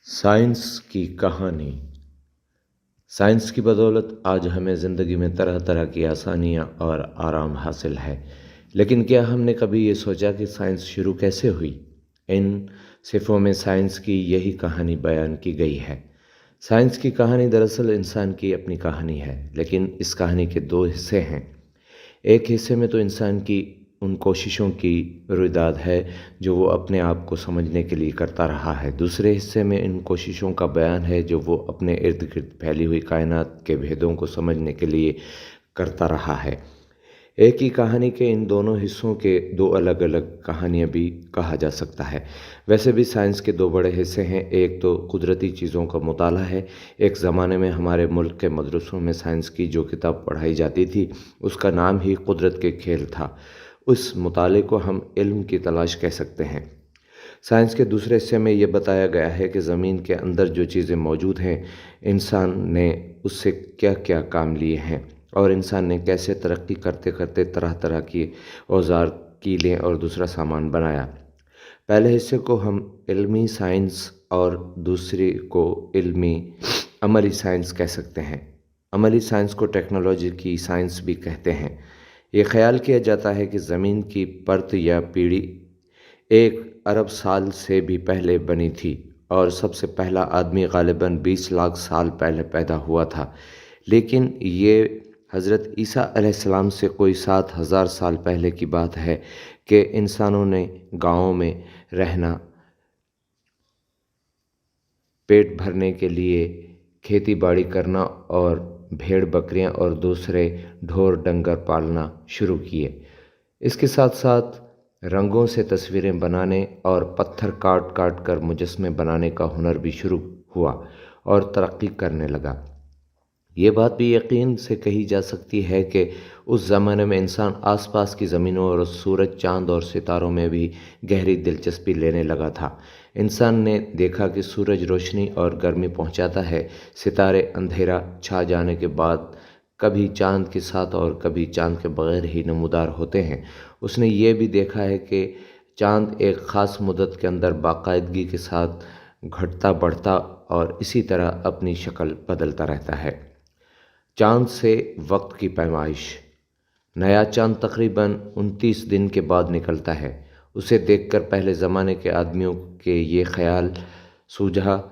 Science کی کہانی۔ Science کی بدولت آج ہمیں زندگی میں طرح طرح کی آسانیاں اور آرام حاصل ہے، لیکن کیا ہم نے کبھی یہ سوچا کہ سائنس شروع کیسے ہوئی؟ ان صفوں میں سائنس کی یہی کہانی بیان کی گئی ہے۔ سائنس کی کہانی دراصل انسان کی اپنی کہانی ہے، لیکن اس کہانی کے دو حصے ہیں۔ ایک حصے میں تو انسان کی ان کوششوں کی رویداد ہے جو وہ اپنے آپ کو سمجھنے کے لیے کرتا رہا ہے۔ دوسرے حصے میں ان کوششوں کا بیان ہے جو وہ اپنے ارد گرد پھیلی ہوئی کائنات کے بھیدوں کو سمجھنے کے لیے کرتا رہا ہے۔ ایک ہی کہانی کے ان دونوں حصوں کے دو الگ الگ کہانیاں بھی کہا جا سکتا ہے۔ ویسے بھی سائنس کے دو بڑے حصے ہیں۔ ایک تو قدرتی چیزوں کا مطالعہ ہے۔ ایک زمانے میں ہمارے ملک کے مدرسوں میں سائنس کی جو کتاب پڑھائی جاتی تھی اس کا نام ہی قدرت کے کھیل تھا۔ اس مطالعے کو ہم علم کی تلاش کہہ سکتے ہیں۔ سائنس کے دوسرے حصے میں یہ بتایا گیا ہے کہ زمین کے اندر جو چیزیں موجود ہیں، انسان نے اس سے کیا کیا کام لیے ہیں اور انسان نے کیسے ترقی کرتے کرتے طرح طرح کی اوزار، کیلیں اور دوسرا سامان بنایا۔ پہلے حصے کو ہم علمی سائنس اور دوسری کو عملی سائنس کہہ سکتے ہیں۔ عملی سائنس کو ٹیکنالوجی کی سائنس بھی کہتے ہیں۔ یہ خیال کیا جاتا ہے کہ زمین کی پرت یا پیڑھی 1 ارب سال سے بھی پہلے بنی تھی اور سب سے پہلا آدمی غالباً 20 لاکھ سال پہلے پیدا ہوا تھا، لیکن یہ حضرت عیسیٰ علیہ السلام سے کوئی 7,000 سال پہلے کی بات ہے کہ انسانوں نے گاؤں میں رہنا، پیٹ بھرنے کے لیے کھیتی باڑی کرنا اور بھیڑ بکریاں اور دوسرے ڈھور ڈنگر پالنا شروع کیے۔ اس کے ساتھ ساتھ رنگوں سے تصویریں بنانے اور پتھر کاٹ کاٹ کر مجسمے بنانے کا ہنر بھی شروع ہوا اور ترقی کرنے لگا۔ یہ بات بھی یقین سے کہی جا سکتی ہے کہ اس زمانے میں انسان آس پاس کی زمینوں اور سورج، چاند اور ستاروں میں بھی گہری دلچسپی لینے لگا تھا۔ انسان نے دیکھا کہ سورج روشنی اور گرمی پہنچاتا ہے، ستارے اندھیرا چھا جانے کے بعد کبھی چاند کے ساتھ اور کبھی چاند کے بغیر ہی نمودار ہوتے ہیں۔ اس نے یہ بھی دیکھا ہے کہ چاند ایک خاص مدت کے اندر باقاعدگی کے ساتھ گھٹتا بڑھتا اور اسی طرح اپنی شکل بدلتا رہتا ہے۔ چاند سے وقت کی پیمائش۔ نیا چاند تقریباً 29 دن کے بعد نکلتا ہے۔ اسے دیکھ کر پہلے زمانے کے آدمیوں کے یہ خیال سوجھا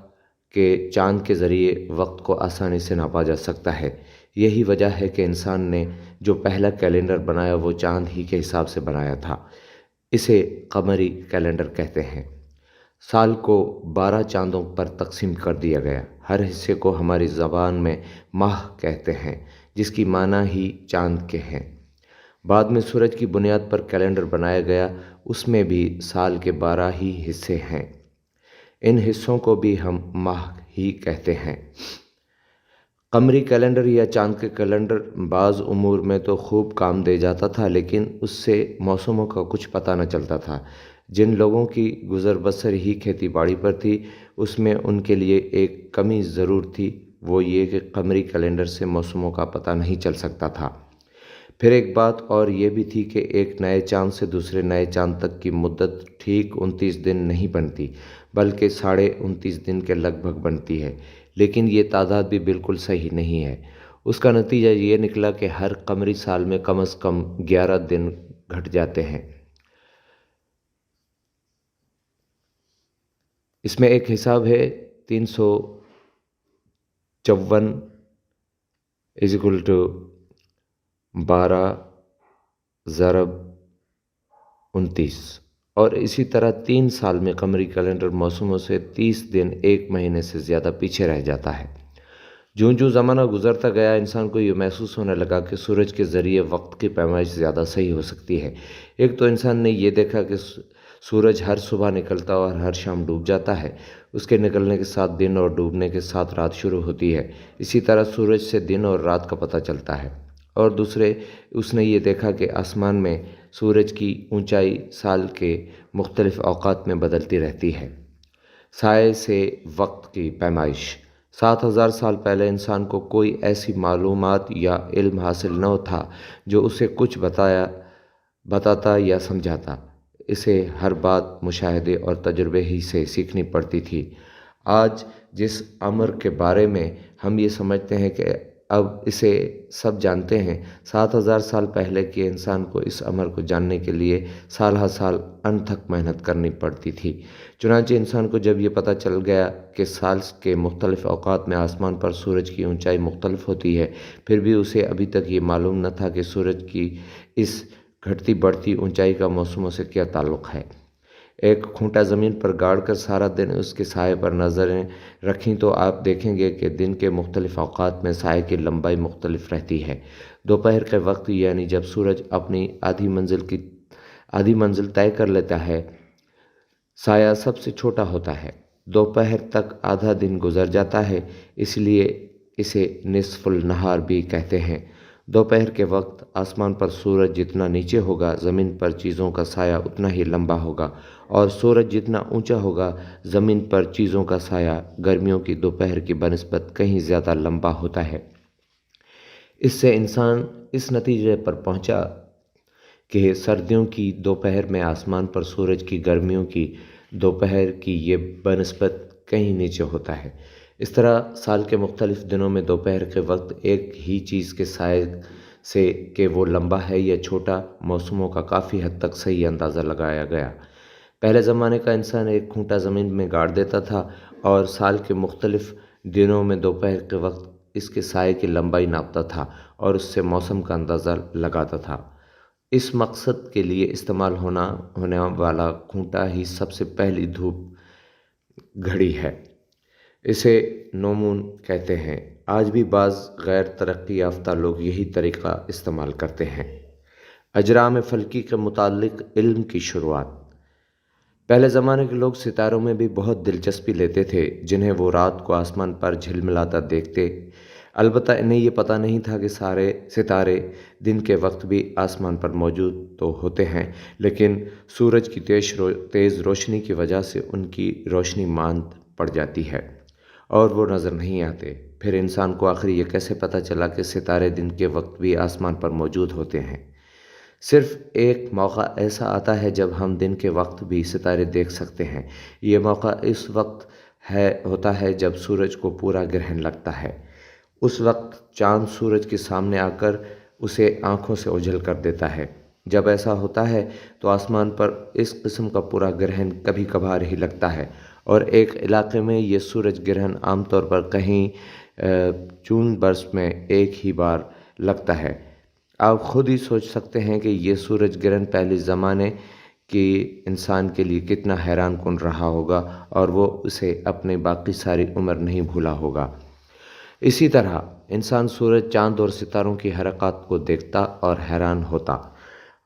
کہ چاند کے ذریعے وقت کو آسانی سے ناپا جا سکتا ہے۔ یہی وجہ ہے کہ انسان نے جو پہلا کیلنڈر بنایا وہ چاند ہی کے حساب سے بنایا تھا۔ اسے قمری کیلنڈر کہتے ہیں۔ سال کو 12 چاندوں پر تقسیم کر دیا گیا۔ ہر حصے کو ہماری زبان میں ماہ کہتے ہیں، جس کی معنی ہی چاند کے ہیں۔ بعد میں سورج کی بنیاد پر کیلنڈر بنایا گیا، اس میں بھی سال کے 12 ہی حصے ہیں۔ ان حصوں کو بھی ہم ماہ ہی کہتے ہیں۔ قمری کیلنڈر یا چاند کے کیلنڈر بعض امور میں تو خوب کام دے جاتا تھا، لیکن اس سے موسموں کا کچھ پتہ نہ چلتا تھا۔ جن لوگوں کی گزر بسر ہی کھیتی باڑی پر تھی، اس میں ان کے لیے ایک کمی ضرور تھی، وہ یہ کہ قمری کیلنڈر سے موسموں کا پتہ نہیں چل سکتا تھا۔ پھر ایک بات اور یہ بھی تھی کہ ایک نئے چاند سے دوسرے نئے چاند تک کی مدت ٹھیک 29 دن نہیں بنتی، بلکہ 29.5 دن کے لگ بھگ بنتی ہے، لیکن یہ تعداد بھی بالکل صحیح نہیں ہے۔ اس کا نتیجہ یہ نکلا کہ ہر قمری سال میں کم از کم 11 دن گھٹ جاتے ہیں۔ اس میں ایک حساب ہے 354 = 12 ضرب 29، اور اسی طرح 3 سال میں قمری کیلنڈر موسموں سے 30 دن 1 مہینے سے زیادہ پیچھے رہ جاتا ہے۔ جوں جوں زمانہ گزرتا گیا، انسان کو یہ محسوس ہونے لگا کہ سورج کے ذریعے وقت کی پیمائش زیادہ صحیح ہو سکتی ہے۔ ایک تو انسان نے یہ دیکھا کہ سورج ہر صبح نکلتا اور ہر شام ڈوب جاتا ہے۔ اس کے نکلنے کے ساتھ دن اور ڈوبنے کے ساتھ رات شروع ہوتی ہے۔ اسی طرح سورج سے دن اور رات کا پتہ چلتا ہے۔ اور دوسرے، اس نے یہ دیکھا کہ آسمان میں سورج کی اونچائی سال کے مختلف اوقات میں بدلتی رہتی ہے۔ سائے سے وقت کی پیمائش۔ 7,000 سال پہلے انسان کو کوئی ایسی معلومات یا علم حاصل نہ تھا جو اسے کچھ بتاتا یا سمجھاتا۔ اسے ہر بات مشاہدے اور تجربے ہی سے سیکھنی پڑتی تھی۔ آج جس امر کے بارے میں ہم یہ سمجھتے ہیں کہ اب اسے سب جانتے ہیں، 7,000 سال پہلے کے انسان کو اس امر کو جاننے کے لیے سال ہر سال انتھک محنت کرنی پڑتی تھی۔ چنانچہ انسان کو جب یہ پتہ چل گیا کہ سال کے مختلف اوقات میں آسمان پر سورج کی اونچائی مختلف ہوتی ہے، پھر بھی اسے ابھی تک یہ معلوم نہ تھا کہ سورج کی اس گھٹتی بڑھتی اونچائی کا موسموں سے کیا تعلق ہے۔ ایک کھونٹا زمین پر گاڑ کر سارا دن اس کے سائے پر نظریں رکھیں تو آپ دیکھیں گے کہ دن کے مختلف اوقات میں سائے کی لمبائی مختلف رہتی ہے۔ دوپہر کے وقت یعنی جب سورج اپنی آدھی منزل طے کر لیتا ہے، سایہ سب سے چھوٹا ہوتا ہے۔ دوپہر تک آدھا دن گزر جاتا ہے، اس لیے اسے نصف النہار بھی کہتے ہیں۔ دوپہر کے وقت آسمان پر سورج جتنا نیچے ہوگا، زمین پر چیزوں کا سایہ اتنا ہی لمبا ہوگا، اور سورج جتنا اونچا ہوگا، زمین پر چیزوں کا سایہ گرمیوں کی دوپہر کی بنسبت کہیں زیادہ لمبا ہوتا ہے۔ اس سے انسان اس نتیجے پر پہنچا کہ سردیوں کی دوپہر میں آسمان پر سورج کی گرمیوں کی دوپہر کی یہ بنسبت کہیں نیچے ہوتا ہے۔ اس طرح سال کے مختلف دنوں میں دوپہر کے وقت ایک ہی چیز کے سائے سے کہ وہ لمبا ہے یا چھوٹا، موسموں کا کافی حد تک صحیح اندازہ لگایا گیا۔ پہلے زمانے کا انسان ایک کھونٹا زمین میں گاڑ دیتا تھا اور سال کے مختلف دنوں میں دوپہر کے وقت اس کے سائے کی لمبائی ناپتا تھا اور اس سے موسم کا اندازہ لگاتا تھا۔ اس مقصد کے لیے استعمال ہونے والا کھونٹا ہی سب سے پہلی دھوپ گھڑی ہے۔ اسے نومون کہتے ہیں۔ آج بھی بعض غیر ترقی یافتہ لوگ یہی طریقہ استعمال کرتے ہیں۔ اجرام فلکی کے متعلق علم کی شروعات۔ پہلے زمانے کے لوگ ستاروں میں بھی بہت دلچسپی لیتے تھے، جنہیں وہ رات کو آسمان پر جھلملاتا دیکھتے۔ البتہ انہیں یہ پتہ نہیں تھا کہ سارے ستارے دن کے وقت بھی آسمان پر موجود تو ہوتے ہیں، لیکن سورج کی تیز روشنی کی وجہ سے ان کی روشنی ماند پڑ جاتی ہے اور وہ نظر نہیں آتے۔ پھر انسان کو آخر یہ کیسے پتہ چلا کہ ستارے دن کے وقت بھی آسمان پر موجود ہوتے ہیں؟ صرف ایک موقع ایسا آتا ہے جب ہم دن کے وقت بھی ستارے دیکھ سکتے ہیں۔ یہ موقع اس وقت ہوتا ہے جب سورج کو پورا گرہن لگتا ہے۔ اس وقت چاند سورج کے سامنے آ کر اسے آنکھوں سے اوجھل کر دیتا ہے۔ جب ایسا ہوتا ہے تو آسمان پر اس قسم کا پورا گرہن کبھی کبھار ہی لگتا ہے، اور ایک علاقے میں یہ سورج گرہن عام طور پر کہیں جون برس میں ایک ہی بار لگتا ہے۔ آپ خود ہی سوچ سکتے ہیں کہ یہ سورج گرہن پہلے زمانے کی انسان کے لیے کتنا حیران کن رہا ہوگا، اور وہ اسے اپنے باقی ساری عمر نہیں بھولا ہوگا۔ اسی طرح انسان سورج، چاند اور ستاروں کی حرکات کو دیکھتا اور حیران ہوتا۔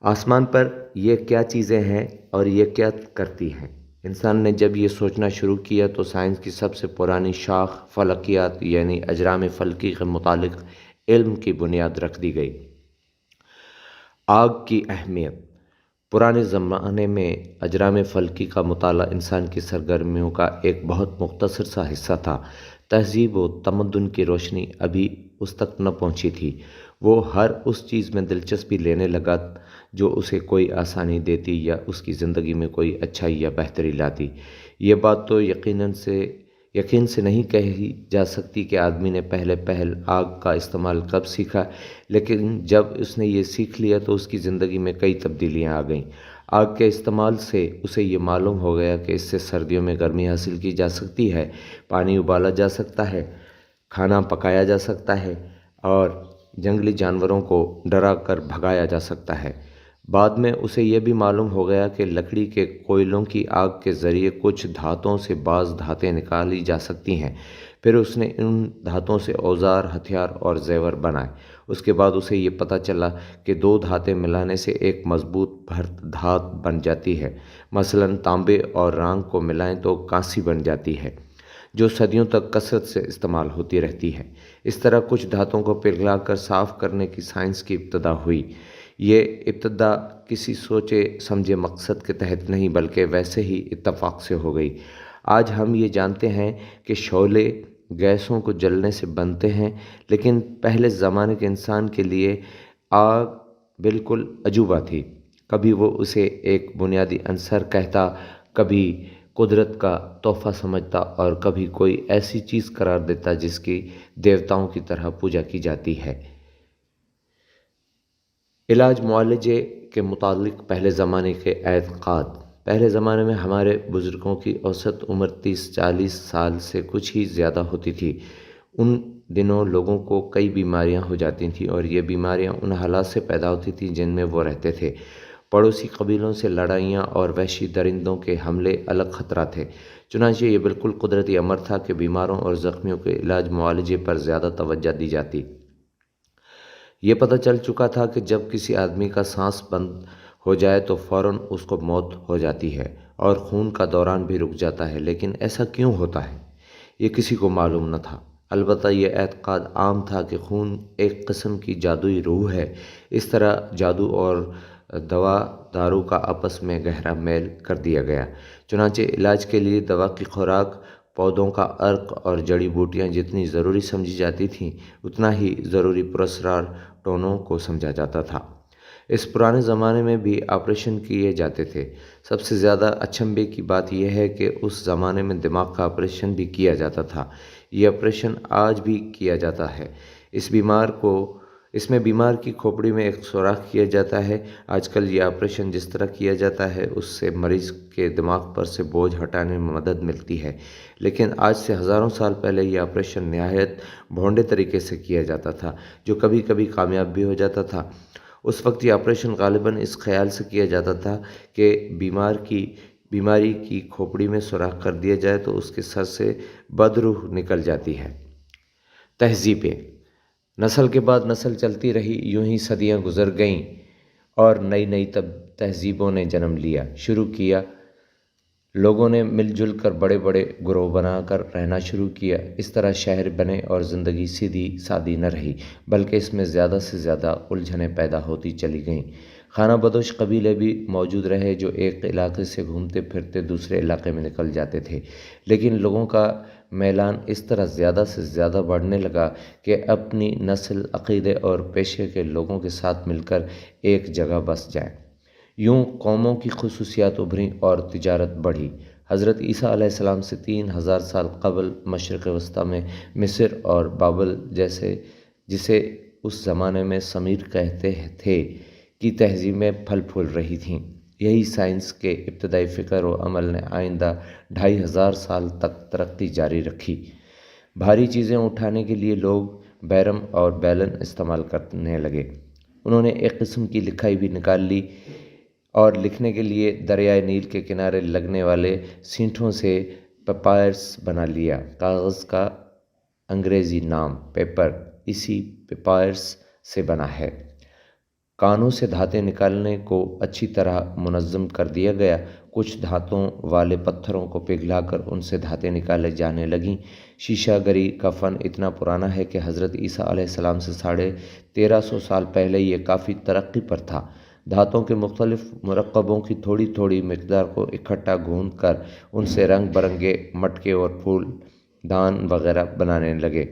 آسمان پر یہ کیا چیزیں ہیں اور یہ کیا کرتی ہیں؟ انسان نے جب یہ سوچنا شروع کیا تو سائنس کی سب سے پرانی شاخ فلکیات یعنی اجرام فلکی کے متعلق علم کی بنیاد رکھ دی گئی۔ آگ کی اہمیت۔ پرانے زمانے میں اجرام فلکی کا مطالعہ انسان کی سرگرمیوں کا ایک بہت مختصر سا حصہ تھا۔ تہذیب و تمدن کی روشنی ابھی اس تک نہ پہنچی تھی۔ وہ ہر اس چیز میں دلچسپی لینے لگا جو اسے کوئی آسانی دیتی یا اس کی زندگی میں کوئی اچھائی یا بہتری لاتی۔ یہ بات تو یقین سے نہیں کہی جا سکتی کہ آدمی نے پہل آگ کا استعمال کب سیکھا، لیکن جب اس نے یہ سیکھ لیا تو اس کی زندگی میں کئی تبدیلیاں آ گئیں۔ آگ کے استعمال سے اسے یہ معلوم ہو گیا کہ اس سے سردیوں میں گرمی حاصل کی جا سکتی ہے، پانی ابالا جا سکتا ہے، کھانا پکایا جا سکتا ہے اور جنگلی جانوروں کو ڈرا کر بھگایا جا سکتا ہے۔ بعد میں اسے یہ بھی معلوم ہو گیا کہ لکڑی کے کوئلوں کی آگ کے ذریعے کچھ دھاتوں سے بعض دھاتیں نکالی جا سکتی ہیں۔ پھر اس نے ان دھاتوں سے اوزار، ہتھیار اور زیور بنائے۔ اس کے بعد اسے یہ پتہ چلا کہ دو دھاتیں ملانے سے ایک مضبوط بھرت دھات بن جاتی ہے۔ مثلاً تانبے اور رانگ کو ملائیں تو کانسی بن جاتی ہے، جو صدیوں تک کثرت سے استعمال ہوتی رہتی ہے۔ اس طرح کچھ دھاتوں کو پگھلا کر صاف کرنے کی سائنس کی ابتدا ہوئی۔ یہ ابتدا کسی سوچے سمجھے مقصد کے تحت نہیں بلکہ ویسے ہی اتفاق سے ہو گئی۔ آج ہم یہ جانتے ہیں کہ شعلے گیسوں کو جلنے سے بنتے ہیں، لیکن پہلے زمانے کے انسان کے لیے آگ بالکل عجوبہ تھی۔ کبھی وہ اسے ایک بنیادی عنصر کہتا، کبھی قدرت کا تحفہ سمجھتا اور کبھی کوئی ایسی چیز قرار دیتا جس کی دیوتاؤں کی طرح پوجا کی جاتی ہے۔ علاج معالجے کے متعلق پہلے زمانے کے اعتقاد۔ پہلے زمانے میں ہمارے بزرگوں کی اوسط عمر 30-40 سال سے کچھ ہی زیادہ ہوتی تھی۔ ان دنوں لوگوں کو کئی بیماریاں ہو جاتی تھیں اور یہ بیماریاں ان حالات سے پیدا ہوتی تھیں جن میں وہ رہتے تھے۔ پڑوسی قبیلوں سے لڑائیاں اور وحشی درندوں کے حملے الگ خطرہ تھے۔ چنانچہ یہ بالکل قدرتی امر تھا کہ بیماروں اور زخمیوں کے علاج معالجے پر زیادہ توجہ دی جاتی۔ یہ پتہ چل چکا تھا کہ جب کسی آدمی کا سانس بند ہو جائے تو فوراً اس کو موت ہو جاتی ہے اور خون کا دوران بھی رک جاتا ہے، لیکن ایسا کیوں ہوتا ہے یہ کسی کو معلوم نہ تھا۔ البتہ یہ اعتقاد عام تھا کہ خون ایک قسم کی جادوئی روح ہے۔ اس طرح جادو اور دوا دارو کا آپس میں گہرا میل کر دیا گیا۔ چنانچہ علاج کے لیے دوا کی خوراک، پودوں کا عرق اور جڑی بوٹیاں جتنی ضروری سمجھی جاتی تھیں اتنا ہی ضروری پراسرار ٹونوں کو سمجھا جاتا تھا۔ اس پرانے زمانے میں بھی آپریشن کیے جاتے تھے۔ سب سے زیادہ اچنبھے کی بات یہ ہے کہ اس زمانے میں دماغ کا آپریشن بھی کیا جاتا تھا۔ یہ آپریشن آج بھی کیا جاتا ہے۔ اس میں بیمار کی کھوپڑی میں ایک سوراخ کیا جاتا ہے۔ آج کل یہ آپریشن جس طرح کیا جاتا ہے اس سے مریض کے دماغ پر سے بوجھ ہٹانے میں مدد ملتی ہے، لیکن آج سے ہزاروں سال پہلے یہ آپریشن نہایت بھونڈے طریقے سے کیا جاتا تھا، جو کبھی کبھی کامیاب بھی ہو جاتا تھا۔ اس وقت یہ آپریشن غالباً اس خیال سے کیا جاتا تھا کہ بیماری کی کھوپڑی میں سوراخ کر دیا جائے تو اس کے سر سے بدروح نکل جاتی ہے۔ تہذیبیں نسل کے بعد نسل چلتی رہی، یوں ہی صدیاں گزر گئیں اور نئی نئی تہذیبوں نے جنم لیا شروع کیا۔ لوگوں نے مل جل کر بڑے بڑے گروہ بنا کر رہنا شروع کیا۔ اس طرح شہر بنے اور زندگی سیدھی سادی نہ رہی، بلکہ اس میں زیادہ سے زیادہ الجھنیں پیدا ہوتی چلی گئیں۔ خانہ بدوش قبیلے بھی موجود رہے جو ایک علاقے سے گھومتے پھرتے دوسرے علاقے میں نکل جاتے تھے، لیکن لوگوں کا میلان اس طرح زیادہ سے زیادہ بڑھنے لگا کہ اپنی نسل، عقیدے اور پیشے کے لوگوں کے ساتھ مل کر ایک جگہ بس جائیں۔ یوں قوموں کی خصوصیات ابھریں اور تجارت بڑھی۔ حضرت عیسیٰ علیہ السلام سے 3000 سال قبل مشرق وسطیٰ میں مصر اور بابل جسے اس زمانے میں سمیر کہتے تھے کی تہذیبیں پھل پھول رہی تھیں۔ یہی سائنس کے ابتدائی فکر و عمل نے آئندہ 2500 سال تک ترقی جاری رکھی۔ بھاری چیزیں اٹھانے کے لیے لوگ بیرم اور بیلن استعمال کرنے لگے۔ انہوں نے ایک قسم کی لکھائی بھی نکال لی اور لکھنے کے لیے دریائے نیل کے کنارے لگنے والے سینٹوں سے پیپائرس بنا لیا۔ کاغذ کا انگریزی نام پیپر اسی پیپائرس سے بنا ہے۔ کانوں سے دھاتیں نکالنے کو اچھی طرح منظم کر دیا گیا۔ کچھ دھاتوں والے پتھروں کو پگھلا کر ان سے دھاتیں نکالے جانے لگیں۔ شیشہ گری کا فن اتنا پرانا ہے کہ حضرت عیسیٰ علیہ السلام سے 1350 سال پہلے یہ کافی ترقی پر تھا۔ دھاتوں کے مختلف مرکبوں کی تھوڑی تھوڑی مقدار کو اکٹھا گوندھ کر ان سے رنگ برنگے مٹکے اور پھول دان وغیرہ بنانے لگے۔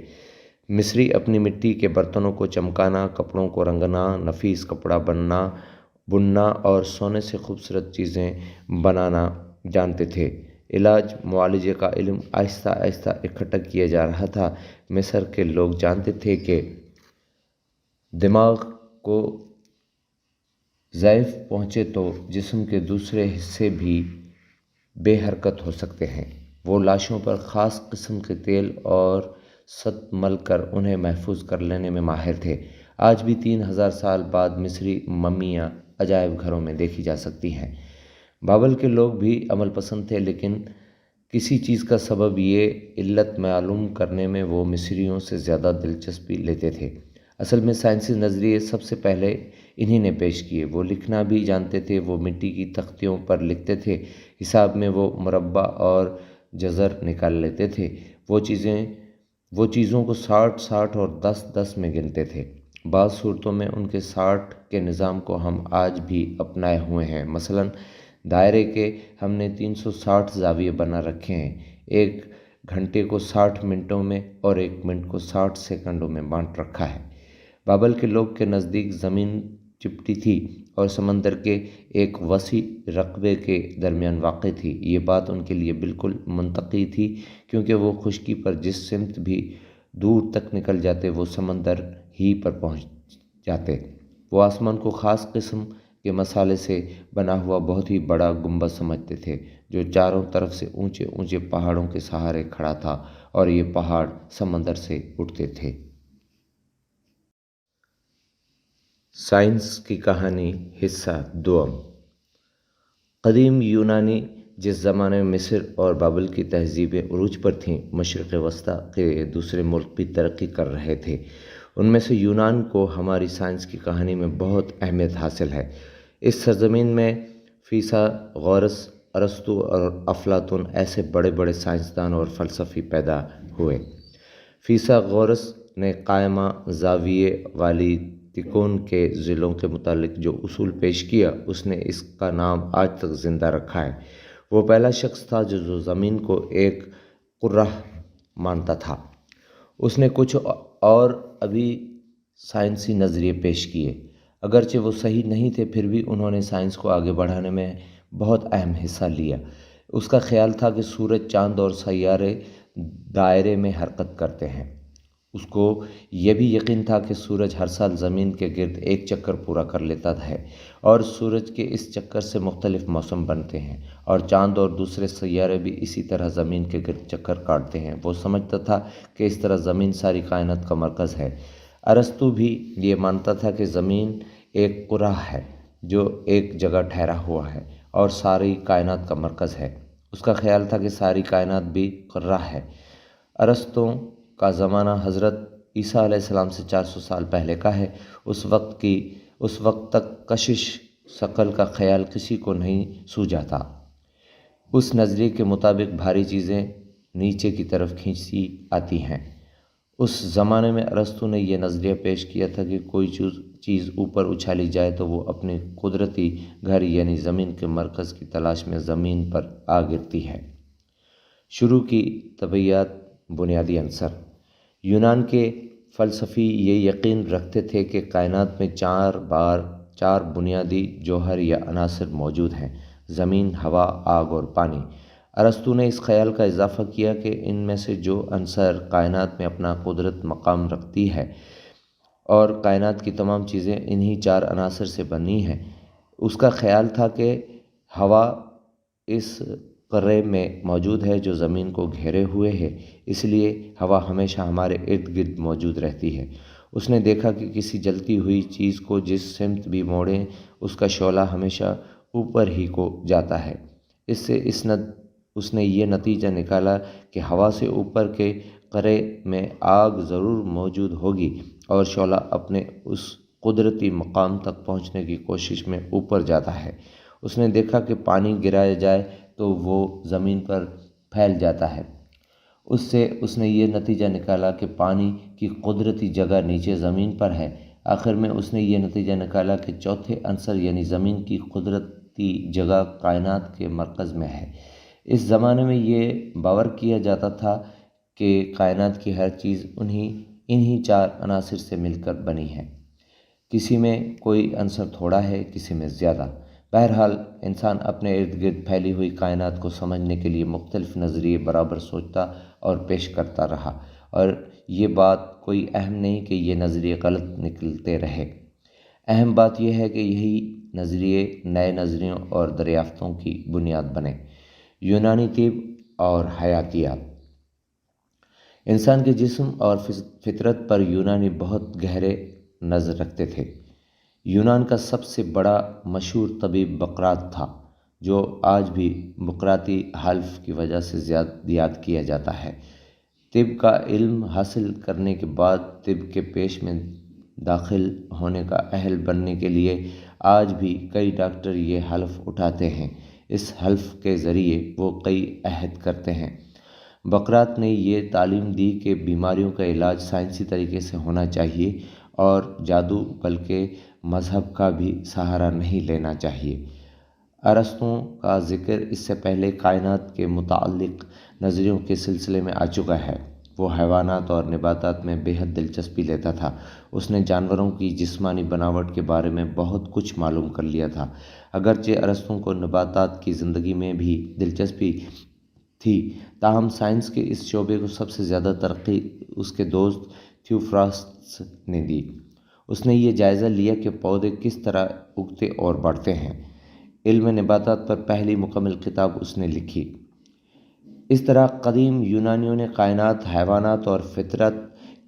مصری اپنی مٹی کے برتنوں کو چمکانا، کپڑوں کو رنگنا، نفیس کپڑا بننا اور سونے سے خوبصورت چیزیں بنانا جانتے تھے۔ علاج معالجے کا علم آہستہ آہستہ اکٹھا کیا جا رہا تھا۔ مصر کے لوگ جانتے تھے کہ دماغ کو ضعف پہنچے تو جسم کے دوسرے حصے بھی بے حرکت ہو سکتے ہیں۔ وہ لاشوں پر خاص قسم کے تیل اور ست مل کر انہیں محفوظ کر لینے میں ماہر تھے۔ آج بھی 3000 سال بعد مصری ممیاں عجائب گھروں میں دیکھی جا سکتی ہیں۔ بابل کے لوگ بھی عمل پسند تھے، لیکن کسی چیز کا سبب یہ علت معلوم کرنے میں وہ مصریوں سے زیادہ دلچسپی لیتے تھے۔ اصل میں سائنسی نظریے سب سے پہلے انہی نے پیش کیے۔ وہ لکھنا بھی جانتے تھے۔ وہ مٹی کی تختیوں پر لکھتے تھے۔ حساب میں وہ مربع اور جزر نکال لیتے تھے۔ وہ چیزوں کو 60 اور 10 میں گنتے تھے۔ بعض صورتوں میں ان کے 60 کے نظام کو ہم آج بھی اپنائے ہوئے ہیں۔ مثلاً دائرے کے ہم نے 360 زاویے بنا رکھے ہیں۔ ایک گھنٹے کو 60 منٹوں میں اور ایک منٹ کو 60 سیکنڈوں میں بانٹ رکھا ہے۔ بابل کے لوگ کے نزدیک زمین چپٹی تھی، اور سمندر کے ایک وسیع رقبے کے درمیان واقع تھی۔ یہ بات ان کے لیے بالکل منطقی تھی، کیونکہ وہ خشکی پر جس سمت بھی دور تک نکل جاتے وہ سمندر ہی پر پہنچ جاتے۔ وہ آسمان کو خاص قسم کے مسالے سے بنا ہوا بہت ہی بڑا گنبد سمجھتے تھے، جو چاروں طرف سے اونچے اونچے پہاڑوں کے سہارے کھڑا تھا، اور یہ پہاڑ سمندر سے اٹھتے تھے۔ سائنس کی کہانی حصہ دوم۔ قدیم یونانی جس زمانے میں مصر اور بابل کی تہذیبیں عروج پر تھیں، مشرق وسطیٰ کے دوسرے ملک بھی ترقی کر رہے تھے۔ ان میں سے یونان کو ہماری سائنس کی کہانی میں بہت اہمیت حاصل ہے۔ اس سرزمین میں فیثاغورس، ارسطو اور افلاطون ایسے بڑے بڑے سائنسدان اور فلسفی پیدا ہوئے۔ فیثاغورس نے قائمہ زاویے والی تکون کے ضلعوں کے متعلق جو اصول پیش کیا، اس نے اس کا نام آج تک زندہ رکھا ہے۔ وہ پہلا شخص تھا جو زمین کو ایک کرہ مانتا تھا۔ اس نے کچھ اور ابھی سائنسی نظریے پیش کیے، اگرچہ وہ صحیح نہیں تھے، پھر بھی انہوں نے سائنس کو آگے بڑھانے میں بہت اہم حصہ لیا۔ اس کا خیال تھا کہ سورج، چاند اور سیارے دائرے میں حرکت کرتے ہیں۔ اس کو یہ بھی یقین تھا کہ سورج ہر سال زمین کے گرد ایک چکر پورا کر لیتا ہے، اور سورج کے اس چکر سے مختلف موسم بنتے ہیں، اور چاند اور دوسرے سیارے بھی اسی طرح زمین کے گرد چکر کاٹتے ہیں۔ وہ سمجھتا تھا کہ اس طرح زمین ساری کائنات کا مرکز ہے۔ ارسطو بھی یہ مانتا تھا کہ زمین ایک کرہ ہے جو ایک جگہ ٹھہرا ہوا ہے اور ساری کائنات کا مرکز ہے۔ اس کا خیال تھا کہ ساری کائنات بھی کرہ ہے۔ ارسطو کا زمانہ حضرت عیسیٰ علیہ السلام سے 400 سال پہلے کا ہے۔ اس وقت تک کشش ثقل کا خیال کسی کو نہیں سوجا تھا۔ اس نظریے کے مطابق بھاری چیزیں نیچے کی طرف کھینچی آتی ہیں۔ اس زمانے میں ارسطو نے یہ نظریہ پیش کیا تھا کہ کوئی چیز اوپر اچھالی جائے تو وہ اپنی قدرتی گھر یعنی زمین کے مرکز کی تلاش میں زمین پر آ گرتی ہے۔ شروع کی طبیعیات، بنیادی عنصر۔ یونان کے فلسفی یہ یقین رکھتے تھے کہ کائنات میں چار بنیادی جوہر یا عناصر موجود ہیں: زمین، ہوا، آگ اور پانی۔ ارسطو نے اس خیال کا اضافہ کیا کہ ان میں سے جو عنصر کائنات میں اپنا قدرت مقام رکھتی ہے اور کائنات کی تمام چیزیں انہی چار عناصر سے بنی ہیں۔ اس کا خیال تھا کہ ہوا اس کرے میں موجود ہے جو زمین کو گھیرے ہوئے ہے، اس لیے ہوا ہمیشہ ہمارے ارد گرد موجود رہتی ہے۔ اس نے دیکھا کہ کسی جلتی ہوئی چیز کو جس سمت بھی موڑیں، اس کا شعلہ ہمیشہ اوپر ہی کو جاتا ہے۔ اس سے اس نے یہ نتیجہ نکالا کہ ہوا سے اوپر کے کرے میں آگ ضرور موجود ہوگی، اور شعلہ اپنے اس قدرتی مقام تک پہنچنے کی کوشش میں اوپر جاتا ہے۔ اس نے دیکھا کہ پانی گرایا جائے تو وہ زمین پر پھیل جاتا ہے۔ اس سے اس نے یہ نتیجہ نکالا کہ پانی کی قدرتی جگہ نیچے زمین پر ہے۔ آخر میں اس نے یہ نتیجہ نکالا کہ چوتھے عنصر یعنی زمین کی قدرتی جگہ کائنات کے مرکز میں ہے۔ اس زمانے میں یہ باور کیا جاتا تھا کہ کائنات کی ہر چیز انہی چار عناصر سے مل کر بنی ہے۔ کسی میں کوئی عنصر تھوڑا ہے، کسی میں زیادہ۔ بہرحال انسان اپنے ارد گرد پھیلی ہوئی کائنات کو سمجھنے کے لیے مختلف نظریے برابر سوچتا اور پیش کرتا رہا، اور یہ بات کوئی اہم نہیں کہ یہ نظریے غلط نکلتے رہے۔ اہم بات یہ ہے کہ یہی نظریے نئے نظریوں اور دریافتوں کی بنیاد بنے۔ یونانی طب اور حیاتیات۔ انسان کے جسم اور فطرت پر یونانی بہت گہرے نظر رکھتے تھے۔ یونان کا سب سے بڑا مشہور طبیب بقراط تھا، جو آج بھی بقراطی حلف کی وجہ سے یاد کیا جاتا ہے۔ طب کا علم حاصل کرنے کے بعد طب کے پیش میں داخل ہونے کا اہل بننے کے لیے آج بھی کئی ڈاکٹر یہ حلف اٹھاتے ہیں۔ اس حلف کے ذریعے وہ کئی عہد کرتے ہیں۔ بقراط نے یہ تعلیم دی کہ بیماریوں کا علاج سائنسی طریقے سے ہونا چاہیے اور جادو بلکہ مذہب کا بھی سہارا نہیں لینا چاہیے۔ ارسطو کا ذکر اس سے پہلے کائنات کے متعلق نظریوں کے سلسلے میں آ چکا ہے۔ وہ حیوانات اور نباتات میں بے حد دلچسپی لیتا تھا۔ اس نے جانوروں کی جسمانی بناوٹ کے بارے میں بہت کچھ معلوم کر لیا تھا۔ اگرچہ ارسطو کو نباتات کی زندگی میں بھی دلچسپی تھی، تاہم سائنس کے اس شعبے کو سب سے زیادہ ترقی اس کے دوست تھیوفراسٹس نے دی۔ اس نے یہ جائزہ لیا کہ پودے کس طرح اگتے اور بڑھتے ہیں۔ علم نباتات پر پہلی مکمل کتاب اس نے لکھی۔ اس طرح قدیم یونانیوں نے کائنات، حیوانات اور فطرت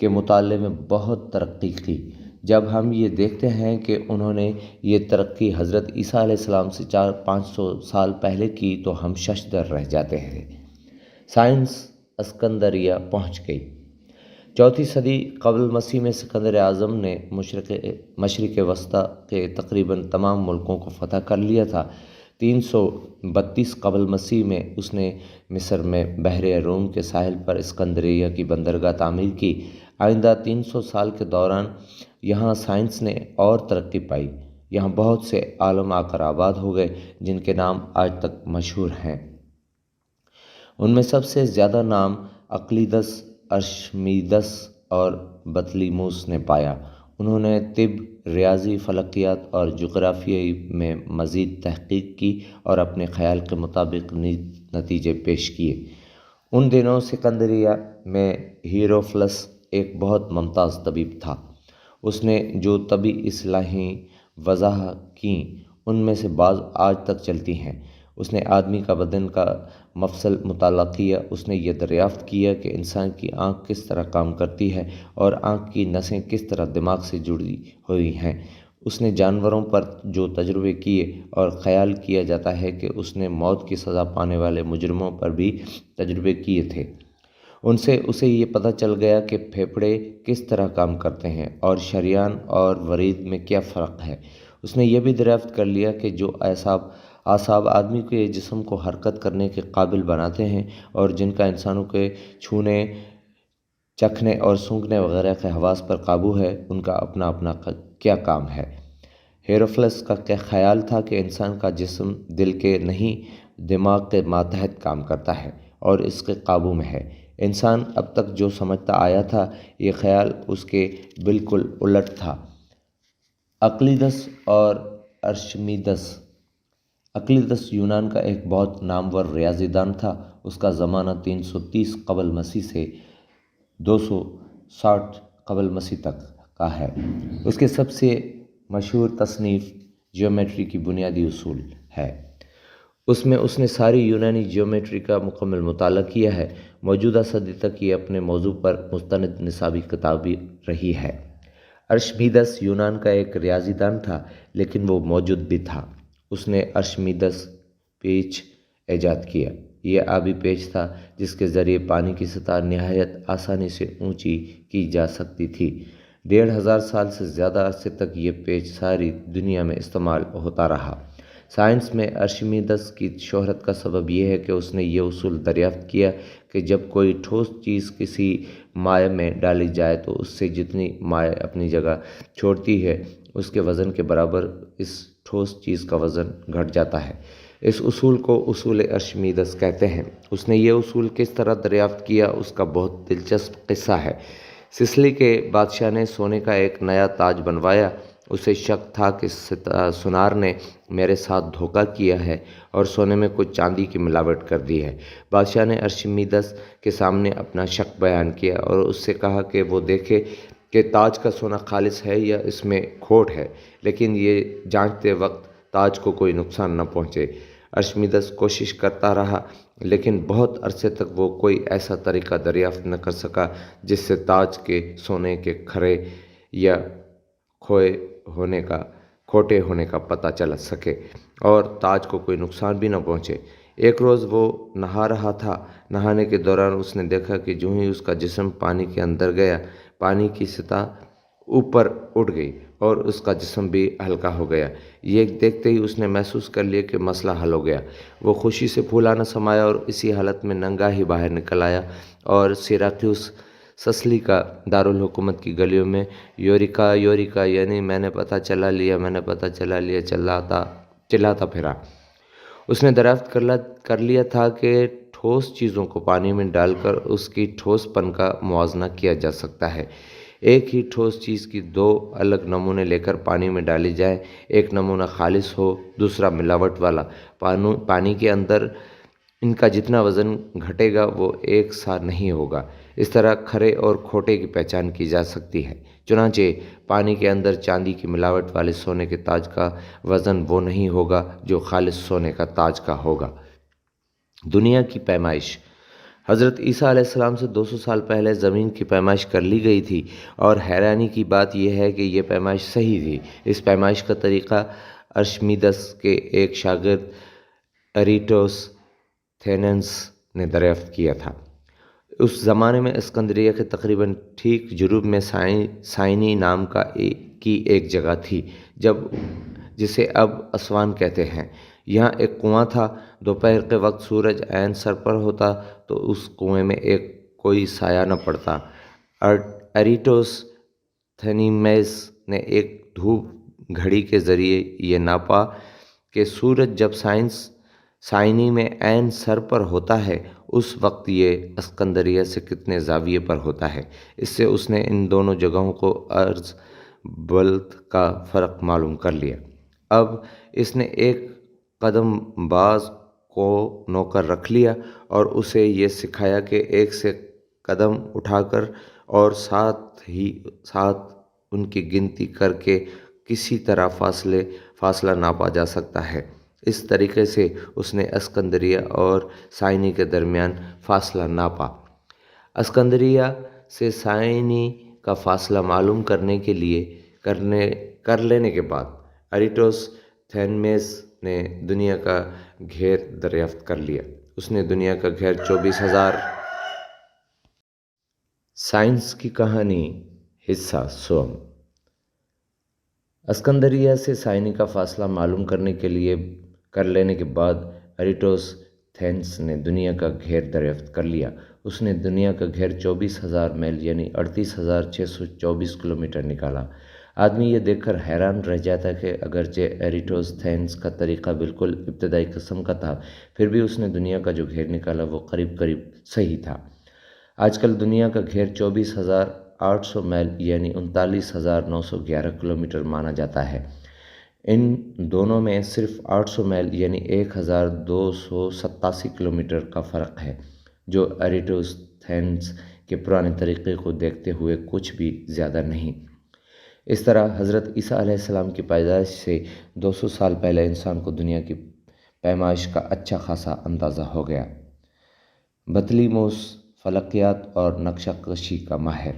کے مطالعے میں بہت ترقی کی۔ جب ہم یہ دیکھتے ہیں کہ انہوں نے یہ ترقی حضرت عیسیٰ علیہ السلام سے 400-500 سال پہلے کی تو ہم ششدر رہ جاتے ہیں۔ سائنس اسکندریہ پہنچ گئی۔ 4 صدی قبل مسیح میں اسکندر اعظم نے مشرق وسطیٰ کے تقریباً تمام ملکوں کو فتح کر لیا تھا۔ 332 قبل مسیح میں اس نے مصر میں بحر روم کے ساحل پر اسکندریہ کی بندرگاہ تعمیر کی۔ آئندہ 300 سال کے دوران یہاں سائنس نے اور ترقی پائی۔ یہاں بہت سے عالم آ کر آباد ہو گئے جن کے نام آج تک مشہور ہیں۔ ان میں سب سے زیادہ نام اقلیدس، ارشمیدس اور بطلیموس نے پایا۔ انہوں نے طب، ریاضی، فلکیات اور جغرافیہ میں مزید تحقیق کی اور اپنے خیال کے مطابق نتیجے پیش کیے۔ ان دنوں سکندریہ میں ہیروفلس ایک بہت ممتاز طبیب تھا۔ اس نے جو طبی اصطلاحیں وضع کیں ان میں سے بعض آج تک چلتی ہیں۔ اس نے آدمی کا بدن کا مفصل مطالعہ کیا۔ اس نے یہ دریافت کیا کہ انسان کی آنکھ کس طرح کام کرتی ہے اور آنکھ کی نسیں کس طرح دماغ سے جڑی ہوئی ہیں۔ اس نے جانوروں پر جو تجربے کیے اور خیال کیا جاتا ہے کہ اس نے موت کی سزا پانے والے مجرموں پر بھی تجربے کیے تھے۔ ان سے اسے یہ پتہ چل گیا کہ پھیپھڑے کس طرح کام کرتے ہیں اور شریان اور ورید میں کیا فرق ہے۔ اس نے یہ بھی دریافت کر لیا کہ جو اعصاب آدمی کے جسم کو حرکت کرنے کے قابل بناتے ہیں اور جن کا انسانوں کے چھونے، چکھنے اور سونگھنے وغیرہ کے حواس پر قابو ہے، ان کا اپنا اپنا کیا کام ہے۔ ہیروفلس کا خیال تھا کہ انسان کا جسم دل کے نہیں، دماغ کے ماتحت کام کرتا ہے اور اس کے قابو میں ہے۔ انسان اب تک جو سمجھتا آیا تھا، یہ خیال اس کے بالکل الٹ تھا۔ اقلیدس اور ارشمیدس۔ اقلیدس یونان کا ایک بہت نامور ریاضی دان تھا۔ اس کا زمانہ 330 قبل مسیح سے 260 قبل مسیح تک کا ہے۔ اس کے سب سے مشہور تصنیف جیومیٹری کی بنیادی اصول ہے۔ اس میں اس نے ساری یونانی جیومیٹری کا مکمل مطالعہ کیا ہے۔ موجودہ صدی تک یہ اپنے موضوع پر مستند نصابی کتاب رہی ہے۔ ارشمیدس یونان کا ایک ریاضی دان تھا، لیکن وہ موجود بھی تھا۔ اس نے ارشمیدس پیچ ایجاد کیا۔ یہ آبی پیچ تھا جس کے ذریعے پانی کی سطح نہایت آسانی سے اونچی کی جا سکتی تھی۔ 1500 سال سے زیادہ عرصے تک یہ پیچ ساری دنیا میں استعمال ہوتا رہا۔ سائنس میں ارشمیدس کی شہرت کا سبب یہ ہے کہ اس نے یہ اصول دریافت کیا کہ جب کوئی ٹھوس چیز کسی مائع میں ڈالی جائے تو اس سے جتنی مائع اپنی جگہ چھوڑتی ہے، اس کے وزن کے برابر اس ٹھوس چیز کا وزن گھٹ جاتا ہے۔ اس اصول کو اصول ارشمیدس کہتے ہیں۔ اس نے یہ اصول کس طرح دریافت کیا، اس کا بہت دلچسپ قصہ ہے۔ سسلی کے بادشاہ نے سونے کا ایک نیا تاج بنوایا۔ اسے شک تھا کہ سونار نے میرے ساتھ دھوکہ کیا ہے اور سونے میں کچھ چاندی کی ملاوٹ کر دی ہے۔ بادشاہ نے ارشمیدس کے سامنے اپنا شک بیان کیا اور اس سے کہا کہ وہ دیکھے کہ تاج کا سونا خالص ہے یا اس میں کھوٹ ہے، لیکن یہ جانچتے وقت تاج کو کوئی نقصان نہ پہنچے۔ ارشمیدس کوشش کرتا رہا، لیکن بہت عرصے تک وہ کوئی ایسا طریقہ دریافت نہ کر سکا جس سے تاج کے سونے کے کھرے یا کھوٹے ہونے کا پتہ چل سکے اور تاج کو کوئی نقصان بھی نہ پہنچے۔ ایک روز وہ نہا رہا تھا۔ نہانے کے دوران اس نے دیکھا کہ جو ہی اس کا جسم پانی کے اندر گیا، پانی کی سطح اوپر اٹھ گئی اور اس کا جسم بھی ہلکا ہو گیا۔ یہ دیکھتے ہی اس نے محسوس کر لیا کہ مسئلہ حل ہو گیا۔ وہ خوشی سے پھولا نہ سمایا اور اسی حالت میں ننگا ہی باہر نکل آیا اور سیراکیوس، سسلی کا دارالحکومت کی گلیوں میں یوریکا یوریکا یعنی میں نے پتہ چلا لیا چلاتا پھرا۔ اس نے دریافت کر لیا تھا کہ ٹھوس چیزوں کو پانی میں ڈال کر اس کی ٹھوس پن کا موازنہ کیا جا سکتا ہے۔ ایک ہی ٹھوس چیز کی دو الگ نمونے لے کر پانی میں ڈالی جائے، ایک نمونہ خالص ہو، دوسرا ملاوٹ والا، پانی کے اندر ان کا جتنا وزن گھٹے گا وہ ایک سا نہیں ہوگا۔ اس طرح کھرے اور کھوٹے کی پہچان کی جا سکتی ہے۔ چنانچہ پانی کے اندر چاندی کی ملاوٹ والے سونے کے تاج کا وزن وہ نہیں ہوگا جو خالص سونے کا تاج کا ہوگا۔ دنیا کی پیمائش۔ حضرت عیسیٰ علیہ السلام سے 200 سال پہلے زمین کی پیمائش کر لی گئی تھی، اور حیرانی کی بات یہ ہے کہ یہ پیمائش صحیح تھی۔ اس پیمائش کا طریقہ ارشمیدس کے ایک شاگرد ایریٹوستھینس نے دریافت کیا تھا۔ اس زمانے میں اسکندریہ کے تقریباً ٹھیک جنوب میں سائنی نام کی ایک جگہ تھی، جسے اب اسوان کہتے ہیں۔ یہاں ایک کنواں تھا۔ دوپہر کے وقت سورج عین سر پر ہوتا تو اس کنویں میں کوئی سایہ نہ پڑتا۔ ایریٹوستھینیمس نے ایک دھوپ گھڑی کے ذریعے یہ ناپا کہ سورج جب سائنی میں عین سر پر ہوتا ہے اس وقت یہ اسکندریہ سے کتنے زاویے پر ہوتا ہے۔ اس سے اس نے ان دونوں جگہوں کو عرض بلد کا فرق معلوم کر لیا۔ اب اس نے ایک قدم باز کو نوکر رکھ لیا اور اسے یہ سکھایا کہ ایک سے قدم اٹھا کر اور ساتھ ان کی گنتی کر کے کسی طرح فاصلہ ناپا جا سکتا ہے۔ اس طریقے سے اس نے اسکندریہ اور سائنی کے درمیان فاصلہ ناپا۔ اسکندریہ سے سائنی کا فاصلہ معلوم کر لینے کے بعد ایریٹوستھینیمس نے دنیا کا گھیر دریافت کر لیا۔ اس نے دنیا کا گھیر 24,000۔ سائنس کی کہانی حصہ سوم۔ اسکندریہ سے سائنی کا فاصلہ معلوم کر لینے کے بعد ایریٹوستھینس نے دنیا کا گھیر دریافت کر لیا۔ اس نے دنیا کا گھیر 24,000 میل یعنی 38,624 کلومیٹر نکالا۔ آدمی یہ دیکھ کر حیران رہ جاتا کہ اگرچہ ایریٹوستھینس کا طریقہ بالکل ابتدائی قسم کا تھا، پھر بھی اس نے دنیا کا جو گھیر نکالا وہ قریب صحیح تھا۔ آج کل دنیا کا گھیر 24,800 میل یعنی 39,911 کلومیٹر مانا جاتا ہے۔ ان دونوں میں صرف 800 میل یعنی 1,287 کلومیٹر کا فرق ہے، جو ایریٹوستھینس کے پرانے طریقے کو دیکھتے ہوئے کچھ بھی زیادہ نہیں۔ اس طرح حضرت عیسیٰ علیہ السلام کی پیدائش سے 200 سال پہلے انسان کو دنیا کی پیمائش کا اچھا خاصا اندازہ ہو گیا۔ بطلیموس فلکیات اور نقشہ کشی کا ماہر۔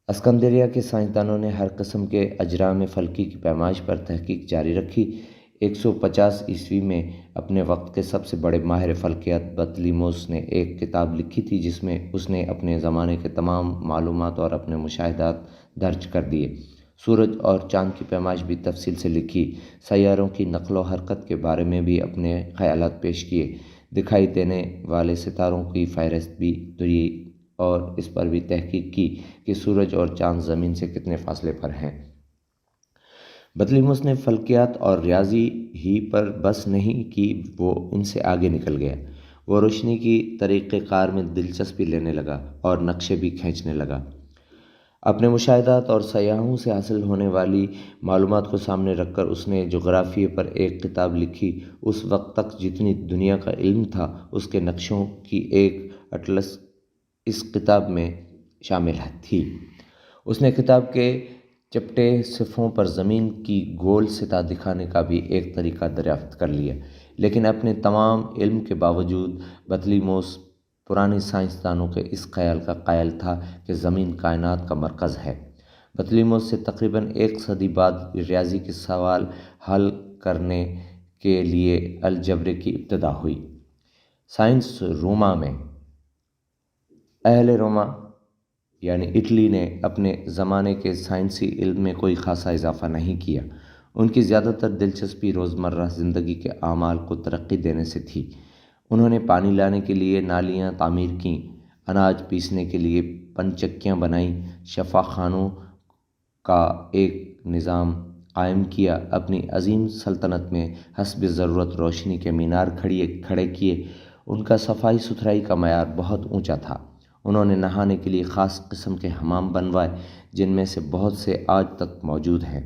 اسکندریہ کے سائنسدانوں نے ہر قسم کے اجرام فلکی کی پیمائش پر تحقیق جاری رکھی۔ 150 عیسوی میں اپنے وقت کے سب سے بڑے ماہر فلکیات بطلیموس نے ایک کتاب لکھی تھی جس میں اس نے اپنے زمانے کے تمام معلومات اور اپنے مشاہدات درج کر دیے۔ سورج اور چاند کی پیمائش بھی تفصیل سے لکھی۔ سیاروں کی نقل و حرکت کے بارے میں بھی اپنے خیالات پیش کیے۔ دکھائی دینے والے ستاروں کی فہرست بھی دی اور اس پر بھی تحقیق کی کہ سورج اور چاند زمین سے کتنے فاصلے پر ہیں۔ بطلیموس نے فلکیات اور ریاضی ہی پر بس نہیں کی، وہ ان سے آگے نکل گیا۔ وہ روشنی کی طریقہ کار میں دلچسپی لینے لگا اور نقشے بھی کھینچنے لگا۔ اپنے مشاہدات اور سیاحوں سے حاصل ہونے والی معلومات کو سامنے رکھ کر اس نے جغرافیے پر ایک کتاب لکھی۔ اس وقت تک جتنی دنیا کا علم تھا اس کے نقشوں کی ایک اٹلس اس کتاب میں شامل تھی۔ اس نے کتاب کے چپٹے صفحوں پر زمین کی گول سطح دکھانے کا بھی ایک طریقہ دریافت کر لیا، لیکن اپنے تمام علم کے باوجود بطلیموس پرانے سائنسدانوں کے اس خیال کا قائل تھا کہ زمین کائنات کا مرکز ہے۔ بطلیموس سے تقریباً 1 صدی بعد ریاضی کے سوال حل کرنے کے لیے الجبر کی ابتدا ہوئی۔ سائنس روما میں اہل روما یعنی اٹلی نے اپنے زمانے کے سائنسی علم میں کوئی خاصا اضافہ نہیں کیا۔ ان کی زیادہ تر دلچسپی روزمرہ زندگی کے اعمال کو ترقی دینے سے تھی۔ انہوں نے پانی لانے کے لیے نالیاں تعمیر کیں، اناج پیسنے کے لیے پنچکیاں بنائیں، شفا خانوں کا ایک نظام قائم کیا، اپنی عظیم سلطنت میں حسب ضرورت روشنی کے مینار کھڑے کیے۔ ان کا صفائی ستھرائی کا معیار بہت اونچا تھا۔ انہوں نے نہانے کے لیے خاص قسم کے حمام بنوائے جن میں سے بہت سے آج تک موجود ہیں۔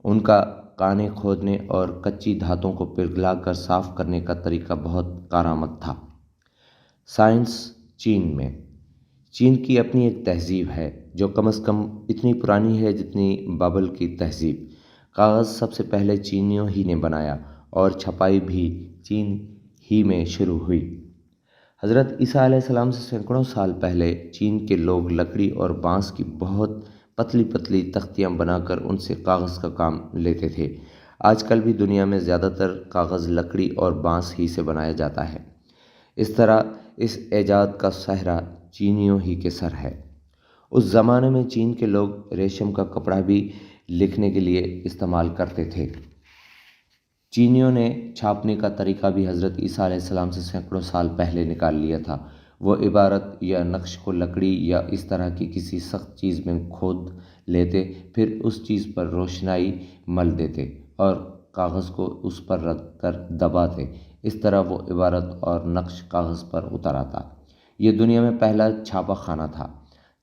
ان کا کانیں کھودنے اور کچی دھاتوں کو پگھلا کر صاف کرنے کا طریقہ بہت کارآمد تھا۔ سائنس چین میں چین کی اپنی ایک تہذیب ہے جو کم از کم اتنی پرانی ہے جتنی بابل کی تہذیب۔ کاغذ سب سے پہلے چینیوں ہی نے بنایا اور چھپائی بھی چین ہی میں شروع ہوئی۔ حضرت عیسیٰ علیہ السلام سے سینکڑوں سال پہلے چین کے لوگ لکڑی اور بانس کی بہت پتلی پتلی تختیاں بنا کر ان سے کاغذ کا کام لیتے تھے۔ آج کل بھی دنیا میں زیادہ تر کاغذ لکڑی اور بانس ہی سے بنایا جاتا ہے۔ اس طرح اس ایجاد کا سہرا چینیوں ہی کے سر ہے۔ اس زمانے میں چین کے لوگ ریشم کا کپڑا بھی لکھنے کے لیے استعمال کرتے تھے۔ چینیوں نے چھاپنے کا طریقہ بھی حضرت عیسیٰ علیہ السلام سے سینکڑوں سال پہلے نکال لیا تھا۔ وہ عبارت یا نقش کو لکڑی یا اس طرح کی کسی سخت چیز میں کھود لیتے، پھر اس چیز پر روشنائی مل دیتے اور کاغذ کو اس پر رکھ کر دباتے۔ اس طرح وہ عبارت اور نقش کاغذ پر اتر آتا۔ یہ دنیا میں پہلا چھاپا خانہ تھا۔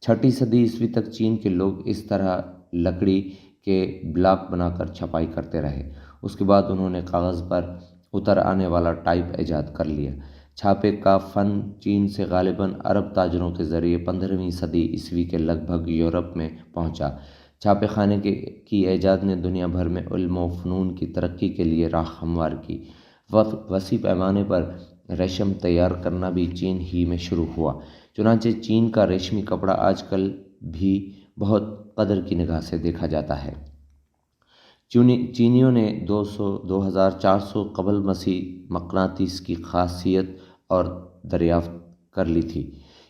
6 صدی عیسوی تک چین کے لوگ اس طرح لکڑی کے بلاک بنا کر چھپائی کرتے رہے۔ اس کے بعد انہوں نے کاغذ پر اتر آنے والا ٹائپ ایجاد کر لیا۔ چھاپے کا فن چین سے غالباً عرب تاجروں کے ذریعے 15ویں صدی عیسوی کے لگ بھگ یورپ میں پہنچا۔ چھاپے خانے کی ایجاد نے دنیا بھر میں علم و فنون کی ترقی کے لیے راہ ہموار کی۔ وسیع پیمانے پر ریشم تیار کرنا بھی چین ہی میں شروع ہوا۔ چنانچہ چین کا ریشمی کپڑا آج کل بھی بہت قدر کی نگاہ سے دیکھا جاتا ہے۔ چینیوں نے 2400 قبل مسیح مقناطیس کی خاصیت اور دریافت کر لی تھی۔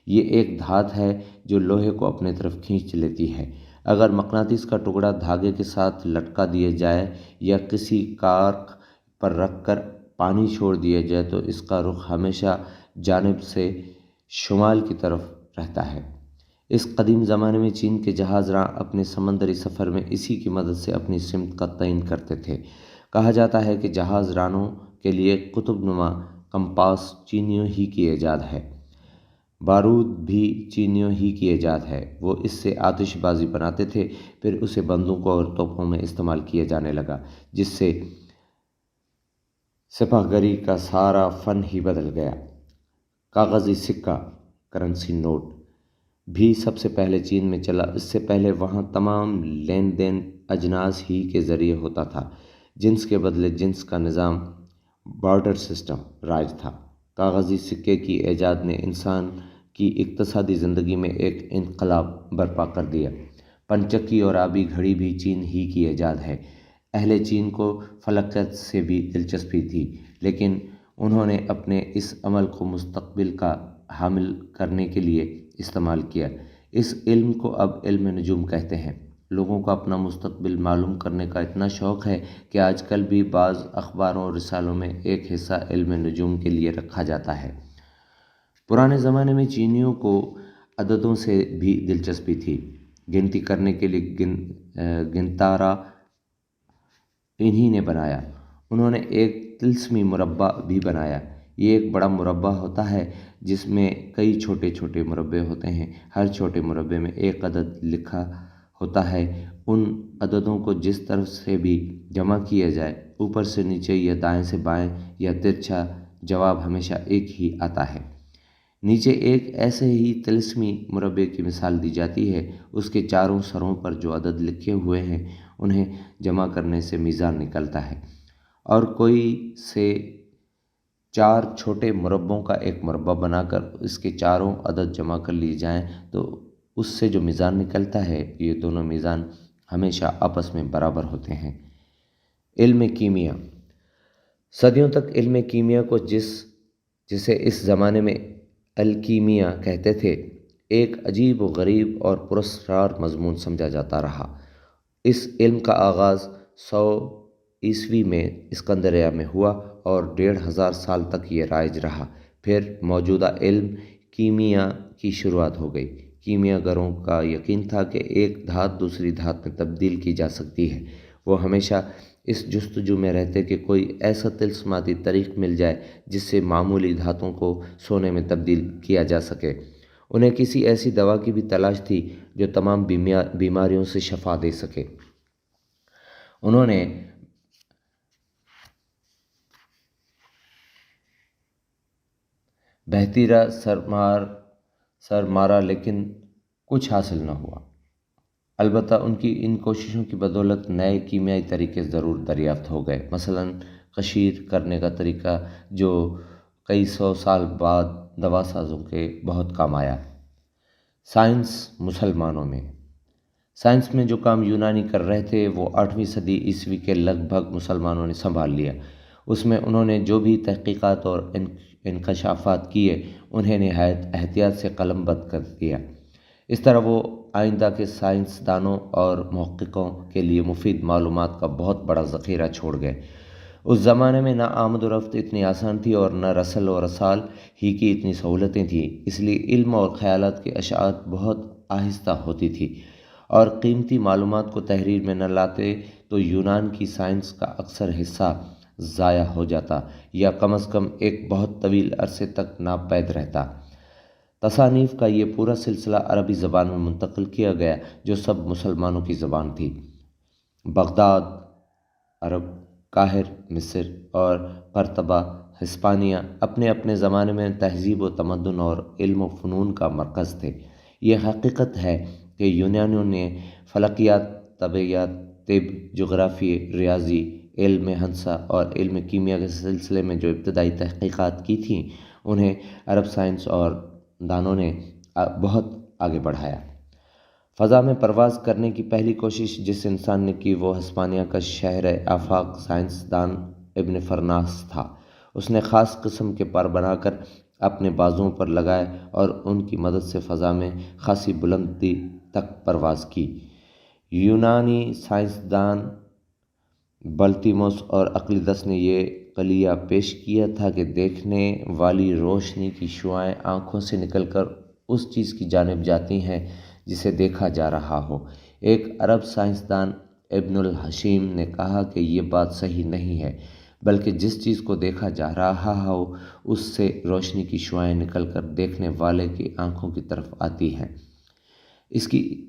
یہ ایک دھات ہے جو لوہے کو اپنے طرف کھینچ لیتی ہے۔ اگر مقناطیس کا ٹکڑا دھاگے کے ساتھ لٹکا دیا جائے یا کسی کارک پر رکھ کر پانی چھوڑ دیا جائے تو اس کا رخ ہمیشہ جانب سے شمال کی طرف رہتا ہے۔ اس قدیم زمانے میں چین کے جہاز راں اپنے سمندری سفر میں اسی کی مدد سے اپنی سمت کا تعین کرتے تھے۔ کہا جاتا ہے کہ جہاز رانوں کے لیے قطب نما کمپاس چینیوں ہی کی ایجاد ہے۔ بارود بھی چینیوں ہی کی ایجاد ہے۔ وہ اس سے آتش بازی بناتے تھے، پھر اسے بندوقوں اور توپوں میں استعمال کیا جانے لگا، جس سے سپاہ گری کا سارا فن ہی بدل گیا۔ کاغذی سکہ کرنسی نوٹ بھی سب سے پہلے چین میں چلا۔ اس سے پہلے وہاں تمام لین دین اجناس ہی کے ذریعے ہوتا تھا۔ جنس کے بدلے جنس کا نظام بارٹر سسٹم رائج تھا۔ کاغذی سکے کی ایجاد نے انسان کی اقتصادی زندگی میں ایک انقلاب برپا کر دیا۔ پنچکی اور آبی گھڑی بھی چین ہی کی ایجاد ہے۔ اہل چین کو فلکیات سے بھی دلچسپی تھی، لیکن انہوں نے اپنے اس عمل کو مستقبل کا حامل کرنے کے لیے استعمال کیا۔ اس علم کو اب علم نجوم کہتے ہیں۔ لوگوں کو اپنا مستقبل معلوم کرنے کا اتنا شوق ہے کہ آج کل بھی بعض اخباروں اور رسالوں میں ایک حصہ علم نجوم کے لیے رکھا جاتا ہے۔ پرانے زمانے میں چینیوں کو عددوں سے بھی دلچسپی تھی۔ گنتی کرنے کے لیے گنتارا انہی نے بنایا۔ انہوں نے ایک طلسمی مربع بھی بنایا۔ یہ ایک بڑا مربع ہوتا ہے جس میں کئی چھوٹے چھوٹے مربع ہوتے ہیں۔ ہر چھوٹے مربع میں ایک عدد لکھا ہوتا ہے۔ ان عددوں کو جس طرف سے بھی جمع کیا جائے، اوپر سے نیچے یا دائیں سے بائیں یا ترچھا، جواب ہمیشہ ایک ہی آتا ہے۔ نیچے ایک ایسے ہی طلسمی مربع کی مثال دی جاتی ہے۔ اس کے چاروں سروں پر جو عدد لکھے ہوئے ہیں انہیں جمع کرنے سے میزان نکلتا ہے، اور کوئی سے 4 چھوٹے مربعوں کا ایک مربع بنا کر اس کے چاروں عدد جمع کر لیے جائیں تو اس سے جو میزان نکلتا ہے، یہ دونوں میزان ہمیشہ آپس میں برابر ہوتے ہیں۔ علم کیمیا۔ صدیوں تک علم کیمیا کو جسے اس زمانے میں الکیمیا کہتے تھے، ایک عجیب و غریب اور پراسرار مضمون سمجھا جاتا رہا۔ اس علم کا آغاز 100 عیسوی میں اسکندریہ میں ہوا اور 1500 سال تک یہ رائج رہا۔ پھر موجودہ علم کیمیا کی شروعات ہو گئی۔ کیمیا گروں کا یقین تھا کہ ایک دھات دوسری دھات میں تبدیل کی جا سکتی ہے۔ وہ ہمیشہ اس جستجو میں رہتے کہ کوئی ایسا طلسماتی طریق مل جائے جس سے معمولی دھاتوں کو سونے میں تبدیل کیا جا سکے۔ انہیں کسی ایسی دوا کی بھی تلاش تھی جو تمام بیماریوں سے شفا دے سکے۔ انہوں نے بہتیرا سر مارا لیکن کچھ حاصل نہ ہوا۔ البتہ ان کی ان کوششوں کی بدولت نئے کیمیائی طریقے ضرور دریافت ہو گئے، مثلاً قشیر کرنے کا طریقہ جو کئی سو سال بعد دوا سازوں کے بہت کام آیا۔ سائنس مسلمانوں میں سائنس میں جو کام یونانی کر رہے تھے وہ 8ویں صدی عیسوی کے لگ بھگ مسلمانوں نے سنبھال لیا۔ اس میں انہوں نے جو بھی تحقیقات اور انکشافات کیے انہیں نہایت احتیاط سے قلم بند کر دیا۔ اس طرح وہ آئندہ کے سائنسدانوں اور محققوں کے لیے مفید معلومات کا بہت بڑا ذخیرہ چھوڑ گئے۔ اس زمانے میں نہ آمد و رفت اتنی آسان تھی اور نہ رسل و رسال ہی کی اتنی سہولتیں تھیں، اس لیے علم اور خیالات کی اشاعت بہت آہستہ ہوتی تھی، اور قیمتی معلومات کو تحریر میں نہ لاتے تو یونان کی سائنس کا اکثر حصہ ضائع ہو جاتا یا کم از کم ایک بہت طویل عرصے تک ناپید رہتا۔ تصانیف کا یہ پورا سلسلہ عربی زبان میں منتقل کیا گیا جو سب مسلمانوں کی زبان تھی۔ بغداد عرب، قاہر مصر اور قرطبہ ہسپانیہ اپنے اپنے زمانے میں تہذیب و تمدن اور علم و فنون کا مرکز تھے۔ یہ حقیقت ہے کہ یونانیوں نے فلکیات، طبیعیات، طب، جغرافیے، ریاضی، علم ہندسہ اور علم کیمیا کے سلسلے میں جو ابتدائی تحقیقات کی تھیں انہیں عرب سائنس اور دانوں نے بہت آگے بڑھایا۔ فضا میں پرواز کرنے کی پہلی کوشش جس انسان نے کی وہ ہسپانیہ کا شہر آفاق سائنسدان ابن فرناس تھا۔ اس نے خاص قسم کے پر بنا کر اپنے بازوؤں پر لگائے اور ان کی مدد سے فضا میں خاصی بلندی تک پرواز کی۔ یونانی سائنسدان بلتیموس اور اقلیدس نے یہ قلیہ پیش کیا تھا کہ دیکھنے والی روشنی کی شعاعیں آنکھوں سے نکل کر اس چیز کی جانب جاتی ہیں جسے دیکھا جا رہا ہو۔ ایک عرب سائنسدان ابن الحشیم نے کہا کہ یہ بات صحیح نہیں ہے، بلکہ جس چیز کو دیکھا جا رہا ہو اس سے روشنی کی شعاعیں نکل کر دیکھنے والے کی آنکھوں کی طرف آتی ہیں۔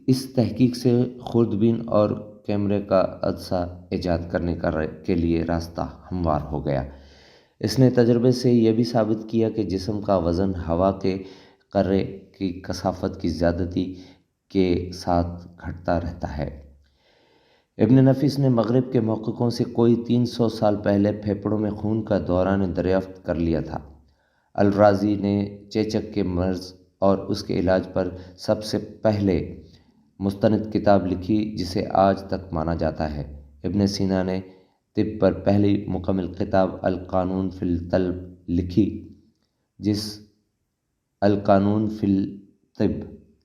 اس تحقیق سے خوردبین اور کیمرے کا عدسہ ایجاد کرنے کے لیے راستہ ہموار ہو گیا۔ اس نے تجربے سے یہ بھی ثابت کیا کہ جسم کا وزن ہوا کے قرے کی کثافت کی زیادتی کے ساتھ گھٹتا رہتا ہے۔ ابن نفیس نے مغرب کے محققوں سے کوئی 300 سال پہلے پھیپھڑوں میں خون کا دوران دریافت کر لیا تھا۔ الرازی نے چیچک کے مرض اور اس کے علاج پر سب سے پہلے مستند کتاب لکھی جسے آج تک مانا جاتا ہے۔ ابن سینا نے طب پر پہلی مکمل کتاب القانون فی الطب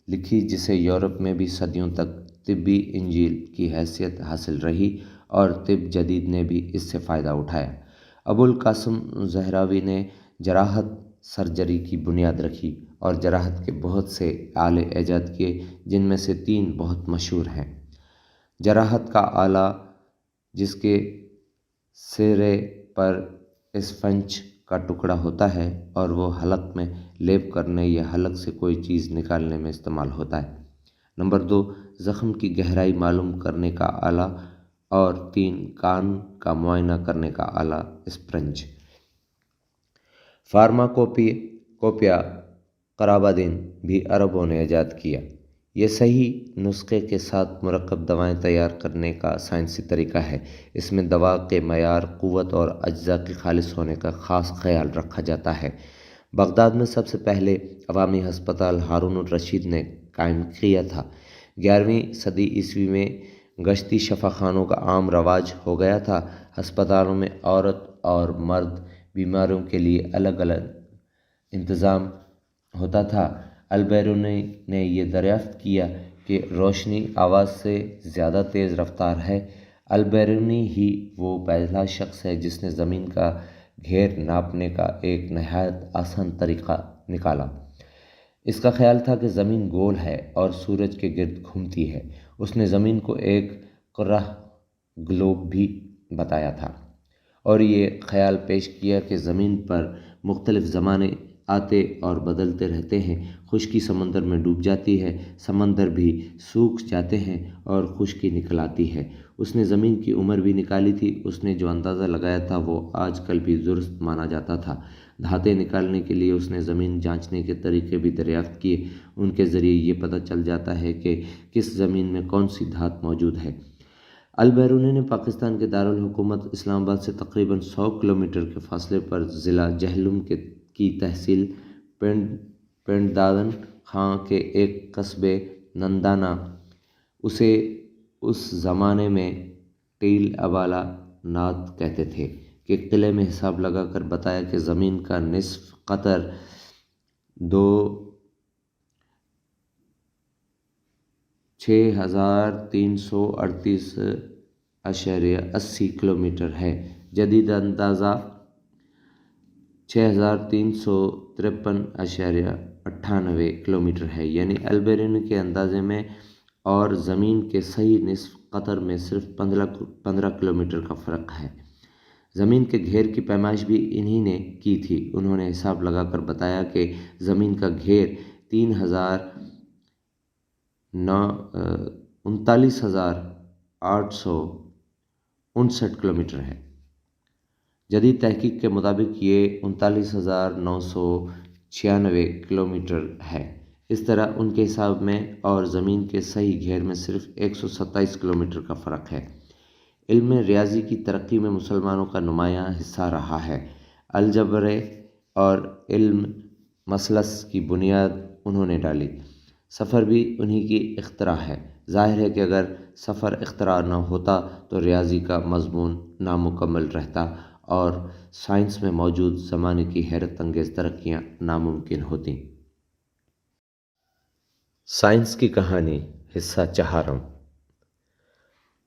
لکھی جسے یورپ میں بھی صدیوں تک طبی انجیل کی حیثیت حاصل رہی اور طب جدید نے بھی اس سے فائدہ اٹھایا۔ ابو القاسم زہراوی نے جراحت سرجری کی بنیاد رکھی اور جراحت کے بہت سے آلے ایجاد کیے جن میں سے 3 بہت مشہور ہیں۔ جراحت کا آلہ جس کے سرے پر اسفنج کا ٹکڑا ہوتا ہے اور وہ حلق میں لیپ کرنے یا حلق سے کوئی چیز نکالنے میں استعمال ہوتا ہے۔ نمبر 2 زخم کی گہرائی معلوم کرنے کا آلہ اور 3 کان کا معائنہ کرنے کا آلہ اسپرنج۔ فارماکوپیا قرابادین بھی عربوں نے ایجاد کیا۔ یہ صحیح نسخے کے ساتھ مرکب دوائیں تیار کرنے کا سائنسی طریقہ ہے۔ اس میں دوا کے معیار، قوت اور اجزاء کے خالص ہونے کا خاص خیال رکھا جاتا ہے۔ بغداد میں سب سے پہلے عوامی ہسپتال ہارون الرشید نے قائم کیا تھا۔ 11ویں صدی عیسوی میں گشتی شفاخانوں کا عام رواج ہو گیا تھا۔ ہسپتالوں میں عورت اور مرد بیماریوں کے لیے الگ الگ انتظام ہوتا تھا۔ البیرونی نے یہ دریافت کیا کہ روشنی آواز سے زیادہ تیز رفتار ہے۔ البیرونی ہی وہ پہلا شخص ہے جس نے زمین کا گھیر ناپنے کا ایک نہایت آسان طریقہ نکالا۔ اس کا خیال تھا کہ زمین گول ہے اور سورج کے گرد گھومتی ہے۔ اس نے زمین کو ایک کرہ گلوب بھی بتایا تھا، اور یہ خیال پیش کیا کہ زمین پر مختلف زمانے آتے اور بدلتے رہتے ہیں، خشکی سمندر میں ڈوب جاتی ہے، سمندر بھی سوکھ جاتے ہیں اور خشکی نکل آتی ہے۔ اس نے زمین کی عمر بھی نکالی تھی، اس نے جو اندازہ لگایا تھا وہ آج کل بھی درست مانا جاتا تھا۔ دھاتیں نکالنے کے لیے اس نے زمین جانچنے کے طریقے بھی دریافت کیے، ان کے ذریعے یہ پتہ چل جاتا ہے کہ کس زمین میں کون سی دھات موجود ہے۔ البیرونی نے پاکستان کے دارالحکومت اسلام آباد سے تقریباً 100 کلومیٹر کے فاصلے پر ضلع جہلم کی تحصیل پنڈدادن خاں کے ایک قصبے نندانہ، اسے اس زمانے میں ٹیل ابالا ناد کہتے تھے، کے قلعے میں حساب لگا کر بتایا کہ زمین کا نصف قطر 6338.80 کلومیٹر ہے۔ جدید اندازہ 6353.98 کلومیٹر ہے، یعنی البیرونی کے اندازے میں اور زمین کے صحیح نصف قطر میں صرف 15 کلومیٹر کا فرق ہے۔ زمین کے گھیر کی پیمائش بھی انہی نے کی تھی۔ انہوں نے حساب لگا کر بتایا کہ زمین کا گھیر 39,859 کلومیٹر ہے۔ جدید تحقیق کے مطابق یہ 39,996 کلومیٹر ہے۔ اس طرح ان کے حساب میں اور زمین کے صحیح گھیر میں صرف 127 کلومیٹر کا فرق ہے۔ علم ریاضی کی ترقی میں مسلمانوں کا نمایاں حصہ رہا ہے۔ الجبر اور علم مثلث کی بنیاد انہوں نے ڈالی۔ سفر بھی انہی کی اختراع ہے۔ ظاہر ہے کہ اگر سفر اختراع نہ ہوتا تو ریاضی کا مضمون نامکمل رہتا اور سائنس میں موجود زمانے کی حیرت انگیز ترقیاں ناممکن ہوتیں۔ سائنس کی کہانی، حصہ چہارم۔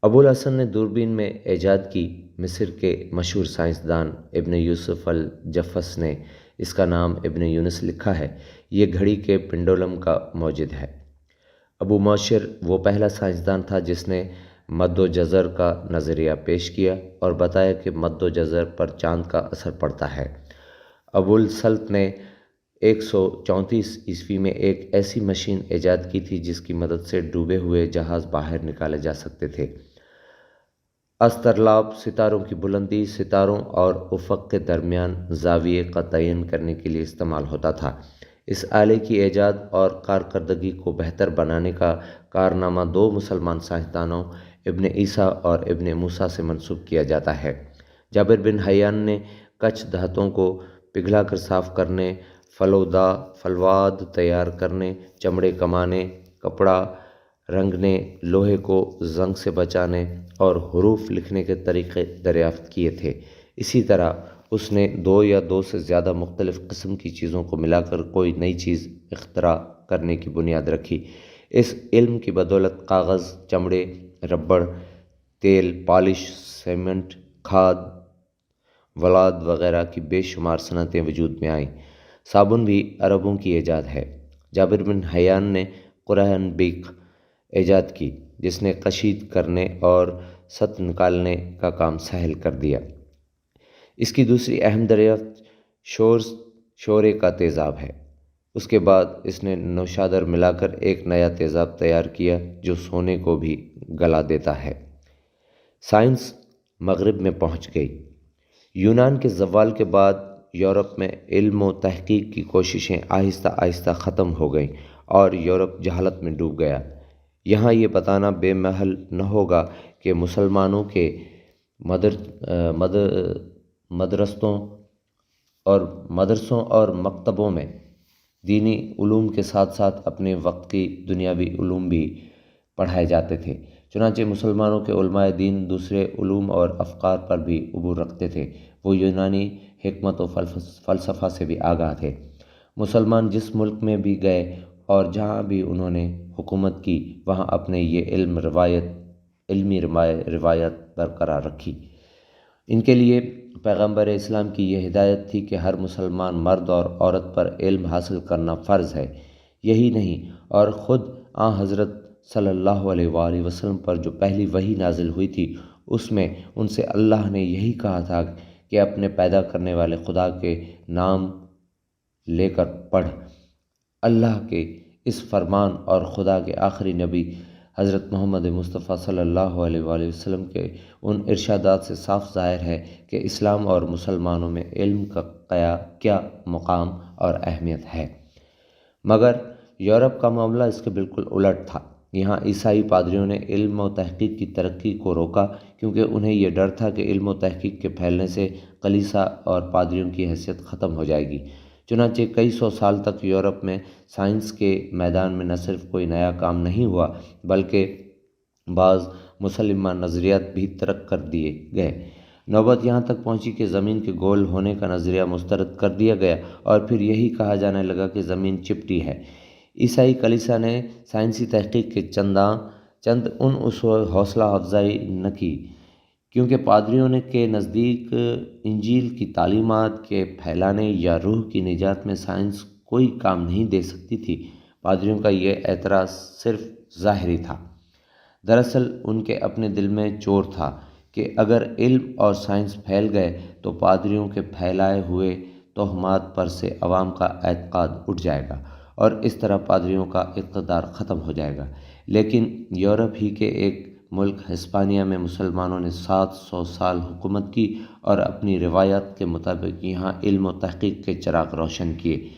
ابوالحسن نے دوربین میں ایجاد کی۔ مصر کے مشہور سائنسدان ابن یوسف الجفس نے اس کا نام ابن یونس لکھا ہے۔ یہ گھڑی کے پنڈولم کا موجد ہے۔ ابو موشر وہ پہلا سائنسدان تھا جس نے مد و جزر کا نظریہ پیش کیا اور بتایا کہ مد و جزر پر چاند کا اثر پڑتا ہے۔ ابوالسلط نے 134 میں ایک ایسی مشین ایجاد کی تھی جس کی مدد سے ڈوبے ہوئے جہاز باہر نکالے جا سکتے تھے۔ اسطرلاب ستاروں کی بلندی، ستاروں اور افق کے درمیان زاویے کا تعین کرنے کے لیے استعمال ہوتا تھا۔ اس آلے کی ایجاد اور کارکردگی کو بہتر بنانے کا کارنامہ دو مسلمان سائنسدانوں ابن عیسیٰ اور ابن موسیٰ سے منسوب کیا جاتا ہے۔ جابر بن حیان نے کچھ دھاتوں کو پگھلا کر صاف کرنے، فلواد تیار کرنے، چمڑے کمانے، کپڑا رنگنے، لوہے کو زنگ سے بچانے اور حروف لکھنے کے طریقے دریافت کیے تھے۔ اسی طرح اس نے دو یا دو سے زیادہ مختلف قسم کی چیزوں کو ملا کر کوئی نئی چیز اختراع کرنے کی بنیاد رکھی۔ اس علم کی بدولت کاغذ، چمڑے، ربڑ، تیل، پالش، سیمنٹ، کھاد، ولاد وغیرہ کی بے شمار صنعتیں وجود میں آئیں۔ صابن بھی عربوں کی ایجاد ہے۔ جابر بن حیان نے قرآن بیک ایجاد کی جس نے کشید کرنے اور ست نکالنے کا کام سہل کر دیا۔ اس کی دوسری اہم دریافت شورے کا تیزاب ہے۔ اس کے بعد اس نے نوشادر ملا کر ایک نیا تیزاب تیار کیا جو سونے کو بھی گلا دیتا ہے۔ سائنس مغرب میں پہنچ گئی۔ یونان کے زوال کے بعد یورپ میں علم و تحقیق کی کوششیں آہستہ آہستہ ختم ہو گئیں اور یورپ جہالت میں ڈوب گیا۔ یہاں یہ بتانا بے محل نہ ہوگا کہ مسلمانوں کے مدرسوں اور مکتبوں میں دینی علوم کے ساتھ ساتھ اپنے وقت کی دنیاوی علوم بھی پڑھائے جاتے تھے۔ چنانچہ مسلمانوں کے علماء دین دوسرے علوم اور افکار پر بھی عبور رکھتے تھے۔ وہ یونانی حکمت و فلسفہ سے بھی آگاہ تھے۔ مسلمان جس ملک میں بھی گئے اور جہاں بھی انہوں نے حکومت کی وہاں اپنے یہ علمی روایت برقرار رکھی۔ ان کے لیے پیغمبر اسلام کی یہ ہدایت تھی کہ ہر مسلمان مرد اور عورت پر علم حاصل کرنا فرض ہے۔ یہی نہیں اور خود آن حضرت صلی اللہ علیہ وآلہ وسلم پر جو پہلی وحی نازل ہوئی تھی اس میں ان سے اللہ نے یہی کہا تھا کہ اپنے پیدا کرنے والے خدا کے نام لے کر پڑھ۔ اللہ کے اس فرمان اور خدا کے آخری نبی حضرت محمد مصطفیٰ صلی اللہ علیہ وآلہ وسلم کے ان ارشادات سے صاف ظاہر ہے کہ اسلام اور مسلمانوں میں علم کا کیا مقام اور اہمیت ہے۔ مگر یورپ کا معاملہ اس کے بالکل الٹ تھا۔ یہاں عیسائی پادریوں نے علم و تحقیق کی ترقی کو روکا، کیونکہ انہیں یہ ڈر تھا کہ علم و تحقیق کے پھیلنے سے کلیسا اور پادریوں کی حیثیت ختم ہو جائے گی۔ چنانچہ کئی سو سال تک یورپ میں سائنس کے میدان میں نہ صرف کوئی نیا کام نہیں ہوا، بلکہ بعض مسلمہ نظریات بھی ترک کر دیے گئے۔ نوبت یہاں تک پہنچی کہ زمین کے گول ہونے کا نظریہ مسترد کر دیا گیا اور پھر یہی کہا جانے لگا کہ زمین چپٹی ہے۔ عیسائی کلیسا نے سائنسی تحقیق کے چند ان اصول حوصلہ افزائی نہ کی، کیونکہ پادریوں کے نزدیک انجیل کی تعلیمات کے پھیلانے یا روح کی نجات میں سائنس کوئی کام نہیں دے سکتی تھی۔ پادریوں کا یہ اعتراض صرف ظاہری تھا، دراصل ان کے اپنے دل میں چور تھا کہ اگر علم اور سائنس پھیل گئے تو پادریوں کے پھیلائے ہوئے توہمات پر سے عوام کا اعتقاد اٹھ جائے گا اور اس طرح پادریوں کا اقتدار ختم ہو جائے گا۔ لیکن یورپ ہی کے ایک ملک ہسپانیہ میں مسلمانوں نے 700 سال حکومت کی اور اپنی روایات کے مطابق یہاں علم و تحقیق کے چراغ روشن کیے۔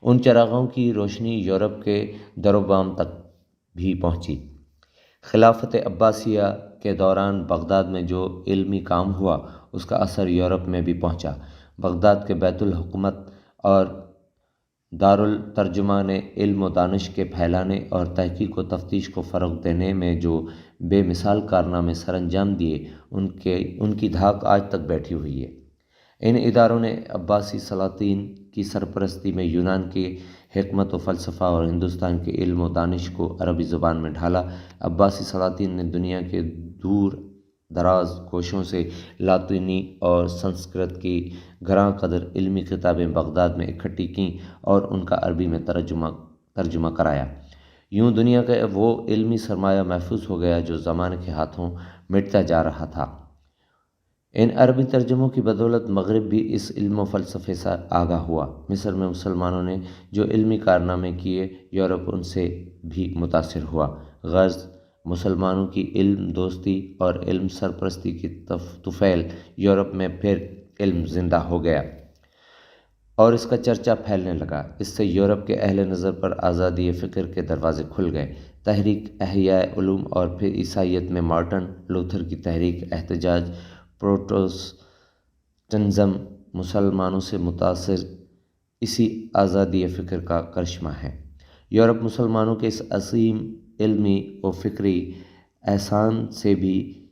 ان چراغوں کی روشنی یورپ کے در و بام تک بھی پہنچی۔ خلافت عباسیہ کے دوران بغداد میں جو علمی کام ہوا اس کا اثر یورپ میں بھی پہنچا۔ بغداد کے بیت الحکمت اور دارالترجمہ نے علم و دانش کے پھیلانے اور تحقیق و تفتیش کو فروغ دینے میں جو بے مثال کارنامے سر انجام دیے، ان کی دھاک آج تک بیٹھی ہوئی ہے۔ ان اداروں نے عباسی سلاطین کی سرپرستی میں یونان کی حکمت و فلسفہ اور ہندوستان کے علم و دانش کو عربی زبان میں ڈھالا۔ عباسی سلاطین نے دنیا کے دور دراز گوشوں سے لاطینی اور سنسکرت کی گراں قدر علمی کتابیں بغداد میں اکٹھی کیں اور ان کا عربی میں ترجمہ کرایا۔ یوں دنیا کا وہ علمی سرمایہ محفوظ ہو گیا جو زمانے کے ہاتھوں مٹتا جا رہا تھا۔ ان عربی ترجموں کی بدولت مغرب بھی اس علم و فلسفے سے آگاہ ہوا۔ مصر میں مسلمانوں نے جو علمی کارنامے کیے، یورپ ان سے بھی متاثر ہوا۔ غرض مسلمانوں کی علم دوستی اور علم سرپرستی کی طفیل یورپ میں پھر علم زندہ ہو گیا اور اس کا چرچہ پھیلنے لگا۔ اس سے یورپ کے اہل نظر پر آزادی فکر کے دروازے کھل گئے۔ تحریک احیاء علوم اور پھر عیسائیت میں مارٹن لوتھر کی تحریک احتجاج پروٹسٹنٹزم مسلمانوں سے متاثر اسی آزادی فکر کا کرشمہ ہے۔ یورپ مسلمانوں کے اس عظیم علمی و فکری احسان سے بھی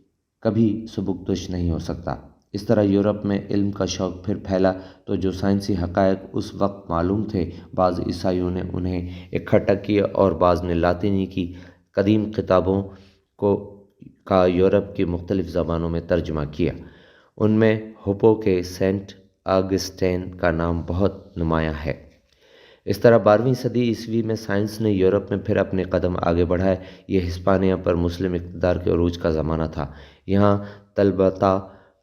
کبھی سبکدوش نہیں ہو سکتا۔ اس طرح یورپ میں علم کا شوق پھر پھیلا تو جو سائنسی حقائق اس وقت معلوم تھے، بعض عیسائیوں نے انہیں اکٹھا کیا اور بعض نے لاطینی کی قدیم کتابوں کا یورپ کی مختلف زبانوں میں ترجمہ کیا۔ ان میں ہپو کے سینٹ آگسٹین کا نام بہت نمایاں ہے۔ اس طرح 12ویں صدی عیسوی میں سائنس نے یورپ میں پھر اپنے قدم آگے بڑھائے۔ یہ ہسپانیہ پر مسلم اقتدار کے عروج کا زمانہ تھا۔ یہاں طلبتا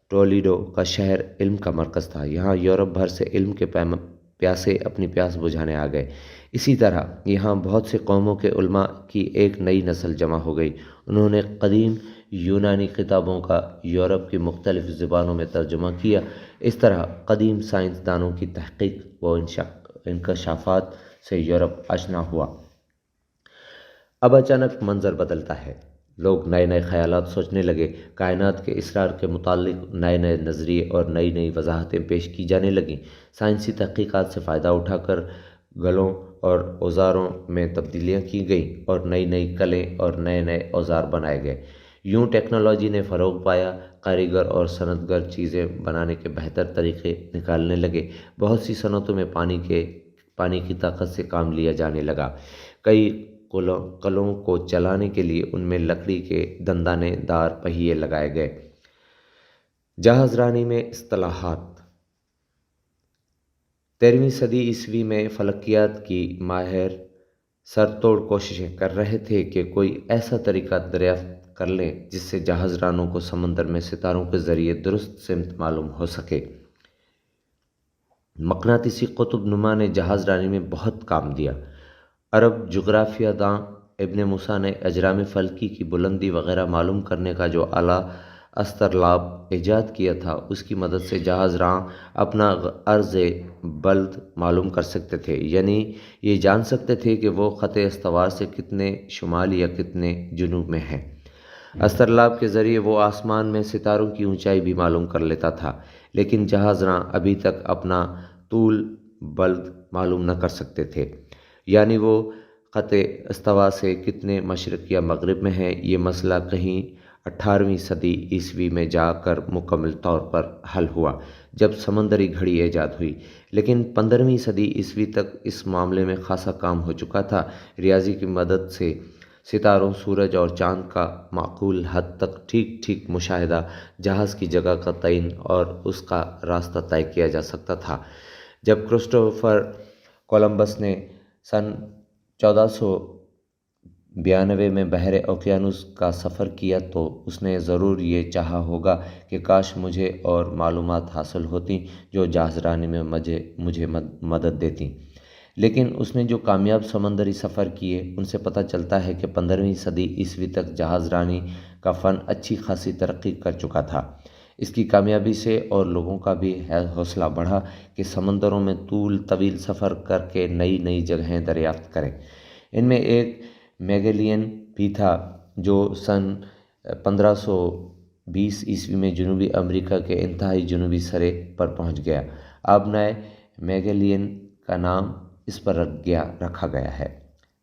ٹولیڈو کا شہر علم کا مرکز تھا۔ یہاں یورپ بھر سے علم کے پیاسے اپنی پیاس بجھانے آ گئے۔ اسی طرح یہاں بہت سی قوموں کے علماء کی ایک نئی نسل جمع ہو گئی۔ انہوں نے قدیم یونانی کتابوں کا یورپ کی مختلف زبانوں میں ترجمہ کیا۔ اس طرح قدیم سائنسدانوں کی تحقیق و انکشافات سے یورپ آشنا ہوا۔ اب اچانک منظر بدلتا ہے۔ لوگ نئے نئے خیالات سوچنے لگے۔ کائنات کے اسرار کے متعلق نئے نئے نظریے اور نئی نئی وضاحتیں پیش کی جانے لگیں۔ سائنسی تحقیقات سے فائدہ اٹھا کر گلوں اور اوزاروں میں تبدیلیاں کی گئیں اور نئی نئی کلیں اور نئے نئے اوزار بنائے گئے۔ یوں ٹیکنالوجی نے فروغ پایا۔ کاریگر اور صنعتگر چیزیں بنانے کے بہتر طریقے نکالنے لگے۔ بہت سی صنعتوں میں پانی کی طاقت سے کام لیا جانے لگا۔ کئی کلوں کو چلانے کے لیے ان میں لکڑی کے دندانے دار پہیے لگائے گئے۔ جہاز رانی میں اصطلاحات۔ 13ویں صدی عیسوی میں فلکیات کی ماہر سر توڑ کوششیں کر رہے تھے کہ کوئی ایسا طریقہ دریافت کر لیں جس سے جہاز رانوں کو سمندر میں ستاروں کے ذریعے درست سمت معلوم ہو سکے۔ مقناطیسی قطب نما نے جہاز رانی میں بہت کام دیا۔ عرب جغرافیہ داں ابن موسیٰ نے اجرام فلکی کی بلندی وغیرہ معلوم کرنے کا جو آلہ استرلاب ایجاد کیا تھا، اس کی مدد سے جہاز راں اپنا عرض بلد معلوم کر سکتے تھے، یعنی یہ جان سکتے تھے کہ وہ خط استوار سے کتنے شمال یا کتنے جنوب میں ہیں۔ استرلاب کے ذریعے وہ آسمان میں ستاروں کی اونچائی بھی معلوم کر لیتا تھا، لیکن جہاز راں ابھی تک اپنا طول بلد معلوم نہ کر سکتے تھے، یعنی وہ خط استوا سے کتنے مشرق یا مغرب میں ہیں۔ یہ مسئلہ کہیں 18ویں صدی عیسوی میں جا کر مکمل طور پر حل ہوا جب سمندری گھڑی ایجاد ہوئی، لیکن 15ویں صدی عیسوی تک اس معاملے میں خاصا کام ہو چکا تھا۔ ریاضی کی مدد سے ستاروں، سورج اور چاند کا معقول حد تک ٹھیک مشاہدہ، جہاز کی جگہ کا تعین اور اس کا راستہ طے کیا جا سکتا تھا۔ جب کرسٹوفر کولمبس نے سن 1492 میں بحر اوقیانوس کا سفر کیا تو اس نے ضرور یہ چاہا ہوگا کہ کاش مجھے اور معلومات حاصل ہوتیں جو جہاز رانی میں مجھے مدد دیتیں، لیکن اس نے جو کامیاب سمندری سفر کیے ان سے پتہ چلتا ہے کہ 15ویں صدی عیسوی تک جہاز رانی کا فن اچھی خاصی ترقی کر چکا تھا۔ اس کی کامیابی سے اور لوگوں کا بھی حوصلہ بڑھا کہ سمندروں میں طویل سفر کر کے نئی جگہیں دریافت کریں۔ ان میں ایک میگلین بھی تھا جو سن 1520 عیسوی میں جنوبی امریکہ کے انتہائی جنوبی سرے پر پہنچ گیا۔ آبنائے میگلین کا نام اس پر رکھا گیا ہے۔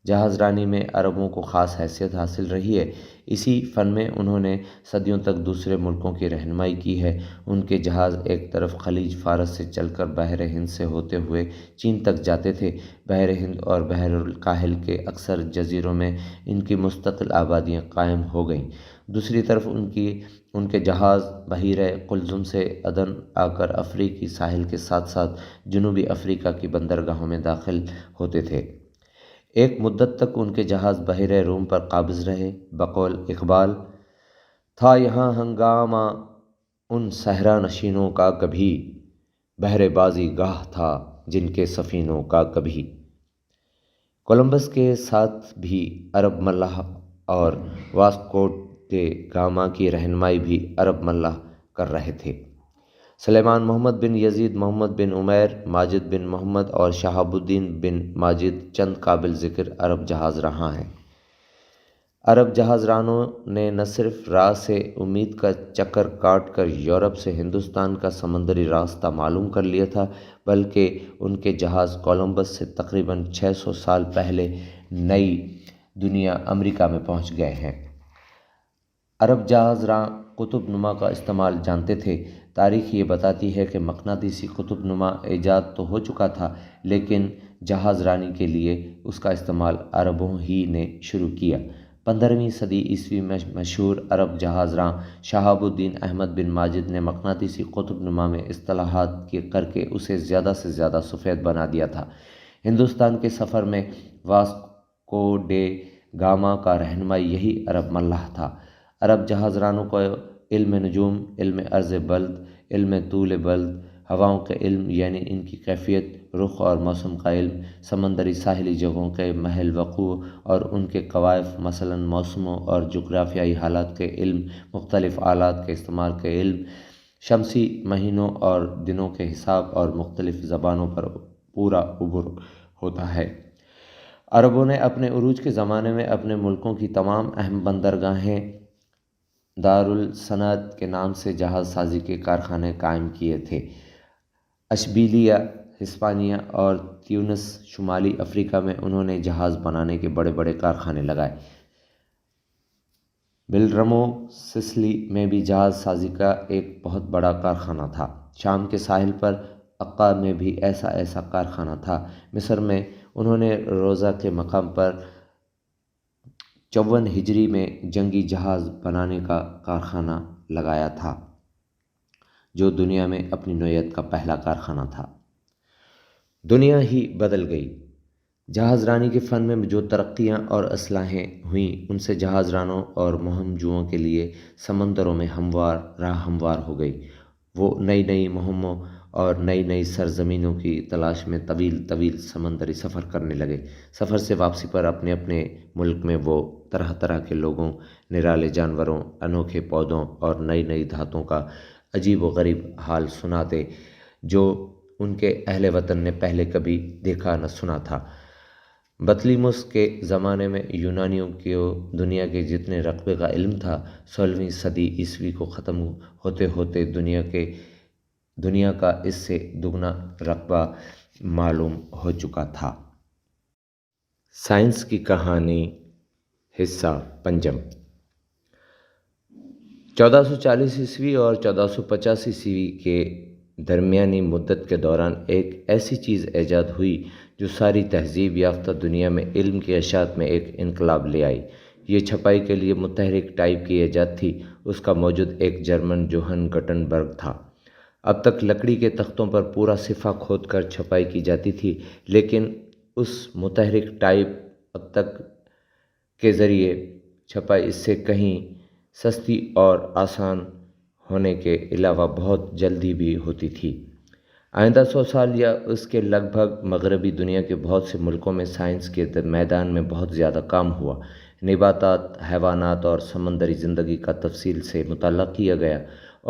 جہاز رانی میں عربوں کو خاص حیثیت حاصل رہی ہے۔ اسی فن میں انہوں نے صدیوں تک دوسرے ملکوں کی رہنمائی کی ہے۔ ان کے جہاز ایک طرف خلیج فارس سے چل کر بحر ہند سے ہوتے ہوئے چین تک جاتے تھے۔ بحر ہند اور بحر الکاہل کے اکثر جزیروں میں ان کی مستقل آبادیاں قائم ہو گئیں۔ دوسری طرف ان کے جہاز بحیرہ قلزم سے عدن آ کر افریقی ساحل کے ساتھ ساتھ جنوبی افریقہ کی بندرگاہوں میں داخل ہوتے تھے۔ ایک مدت تک ان کے جہاز بحیرہ روم پر قابض رہے۔ بقول اقبال، تھا یہاں ہنگامہ ان صحرا نشینوں کا کبھی، بحر بازی گاہ تھا جن کے سفینوں کا کبھی۔ کولمبس کے ساتھ بھی عرب ملاح اور واسکو ڈے گاما کی رہنمائی بھی عرب ملاح کر رہے تھے۔ سلیمان محمد بن یزید، محمد بن عمیر، ماجد بن محمد اور شہاب الدین بن ماجد چند قابل ذکر عرب جہاز راں ہیں۔ عرب جہاز رانوں نے نہ صرف راہ سے امید کا چکر کاٹ کر یورپ سے ہندوستان کا سمندری راستہ معلوم کر لیا تھا، بلکہ ان کے جہاز کولمبس سے تقریباً 600 سال پہلے نئی دنیا امریکہ میں پہنچ گئے ہیں۔ عرب جہاز راں قطب نما کا استعمال جانتے تھے۔ تاریخ یہ بتاتی ہے کہ مقناطیسی قطب نما ایجاد تو ہو چکا تھا، لیکن جہاز رانی کے لیے اس کا استعمال عربوں ہی نے شروع کیا۔ 15ویں صدی عیسوی میں مشہور عرب جہاز راں شہاب الدین احمد بن ماجد نے مقناطیسی قطب نما میں اصلاحات کر کے اسے زیادہ سے زیادہ سفید بنا دیا تھا۔ ہندوستان کے سفر میں واسکو ڈے گاما کا رہنمائی یہی عرب ملاح تھا۔ عرب جہاز رانوں کو علم نجوم، علم عرض بلد، علم طول بلد، ہواؤں کے علم یعنی ان کی کیفیت، رخ اور موسم کا علم، سمندری ساحلی جگہوں کے محل وقوع اور ان کے کوائف مثلاً موسموں اور جغرافیائی حالات کے علم، مختلف آلات کے استعمال کے علم، شمسی مہینوں اور دنوں کے حساب اور مختلف زبانوں پر پورا عبور ہوتا ہے۔ عربوں نے اپنے عروج کے زمانے میں اپنے ملکوں کی تمام اہم بندرگاہیں دارالصنعت کے نام سے جہاز سازی کے کارخانے قائم کیے تھے۔ اشبیلیہ، ہسپانیہ اور تیونس شمالی افریقہ میں انہوں نے جہاز بنانے کے بڑے کارخانے لگائے۔ بلرمو سسلی میں بھی جہاز سازی کا ایک بہت بڑا کارخانہ تھا۔ شام کے ساحل پر عقا میں بھی ایسا کارخانہ تھا۔ مصر میں انہوں نے روضہ کے مقام پر 54 ہجری میں جنگی جہاز بنانے کا کارخانہ لگایا تھا، جو دنیا میں اپنی نوعیت کا پہلا کارخانہ تھا۔ دنیا ہی بدل گئی۔ جہاز رانی کے فن میں جو ترقیاں اور اصلاحیں ہوئیں ان سے جہاز رانوں اور مہم جوؤں کے لیے سمندروں میں راہ ہموار ہو گئی۔ وہ نئی نئی مہموں اور نئی نئی سرزمینوں کی تلاش میں طویل طویل سمندری سفر کرنے لگے۔ سفر سے واپسی پر اپنے اپنے ملک میں وہ طرح طرح کے لوگوں، نرالے جانوروں، انوکھے پودوں اور نئی نئی دھاتوں کا عجیب و غریب حال سناتے جو ان کے اہل وطن نے پہلے کبھی دیکھا نہ سنا تھا۔ بطلیموس کے زمانے میں یونانیوں کو دنیا کے جتنے رقبے کا علم تھا، 16ویں صدی عیسوی کو ختم ہوتے ہوتے دنیا کا اس سے دگنا رقبہ معلوم ہو چکا تھا۔ سائنس کی کہانی، حصہ پنجم۔ 1440 عیسوی اور 1450 عیسوی کے درمیانی مدت کے دوران ایک ایسی چیز ایجاد ہوئی جو ساری تہذیب یافتہ دنیا میں علم کی اشاعت میں ایک انقلاب لے آئی۔ یہ چھپائی کے لیے متحرک ٹائپ کی ایجاد تھی۔ اس کا موجد ایک جرمن جوہن گٹنبرگ تھا۔ اب تک لکڑی کے تختوں پر پورا صفحہ کھود کر چھپائی کی جاتی تھی، لیکن اس متحرک ٹائپ اب تک کے ذریعے چھپائی اس سے کہیں سستی اور آسان ہونے کے علاوہ بہت جلدی بھی ہوتی تھی۔ آئندہ 100 سال یا اس کے لگ بھگ مغربی دنیا کے بہت سے ملکوں میں سائنس کے میدان میں بہت زیادہ کام ہوا۔ نباتات، حیوانات اور سمندری زندگی کا تفصیل سے مطالعہ کیا گیا،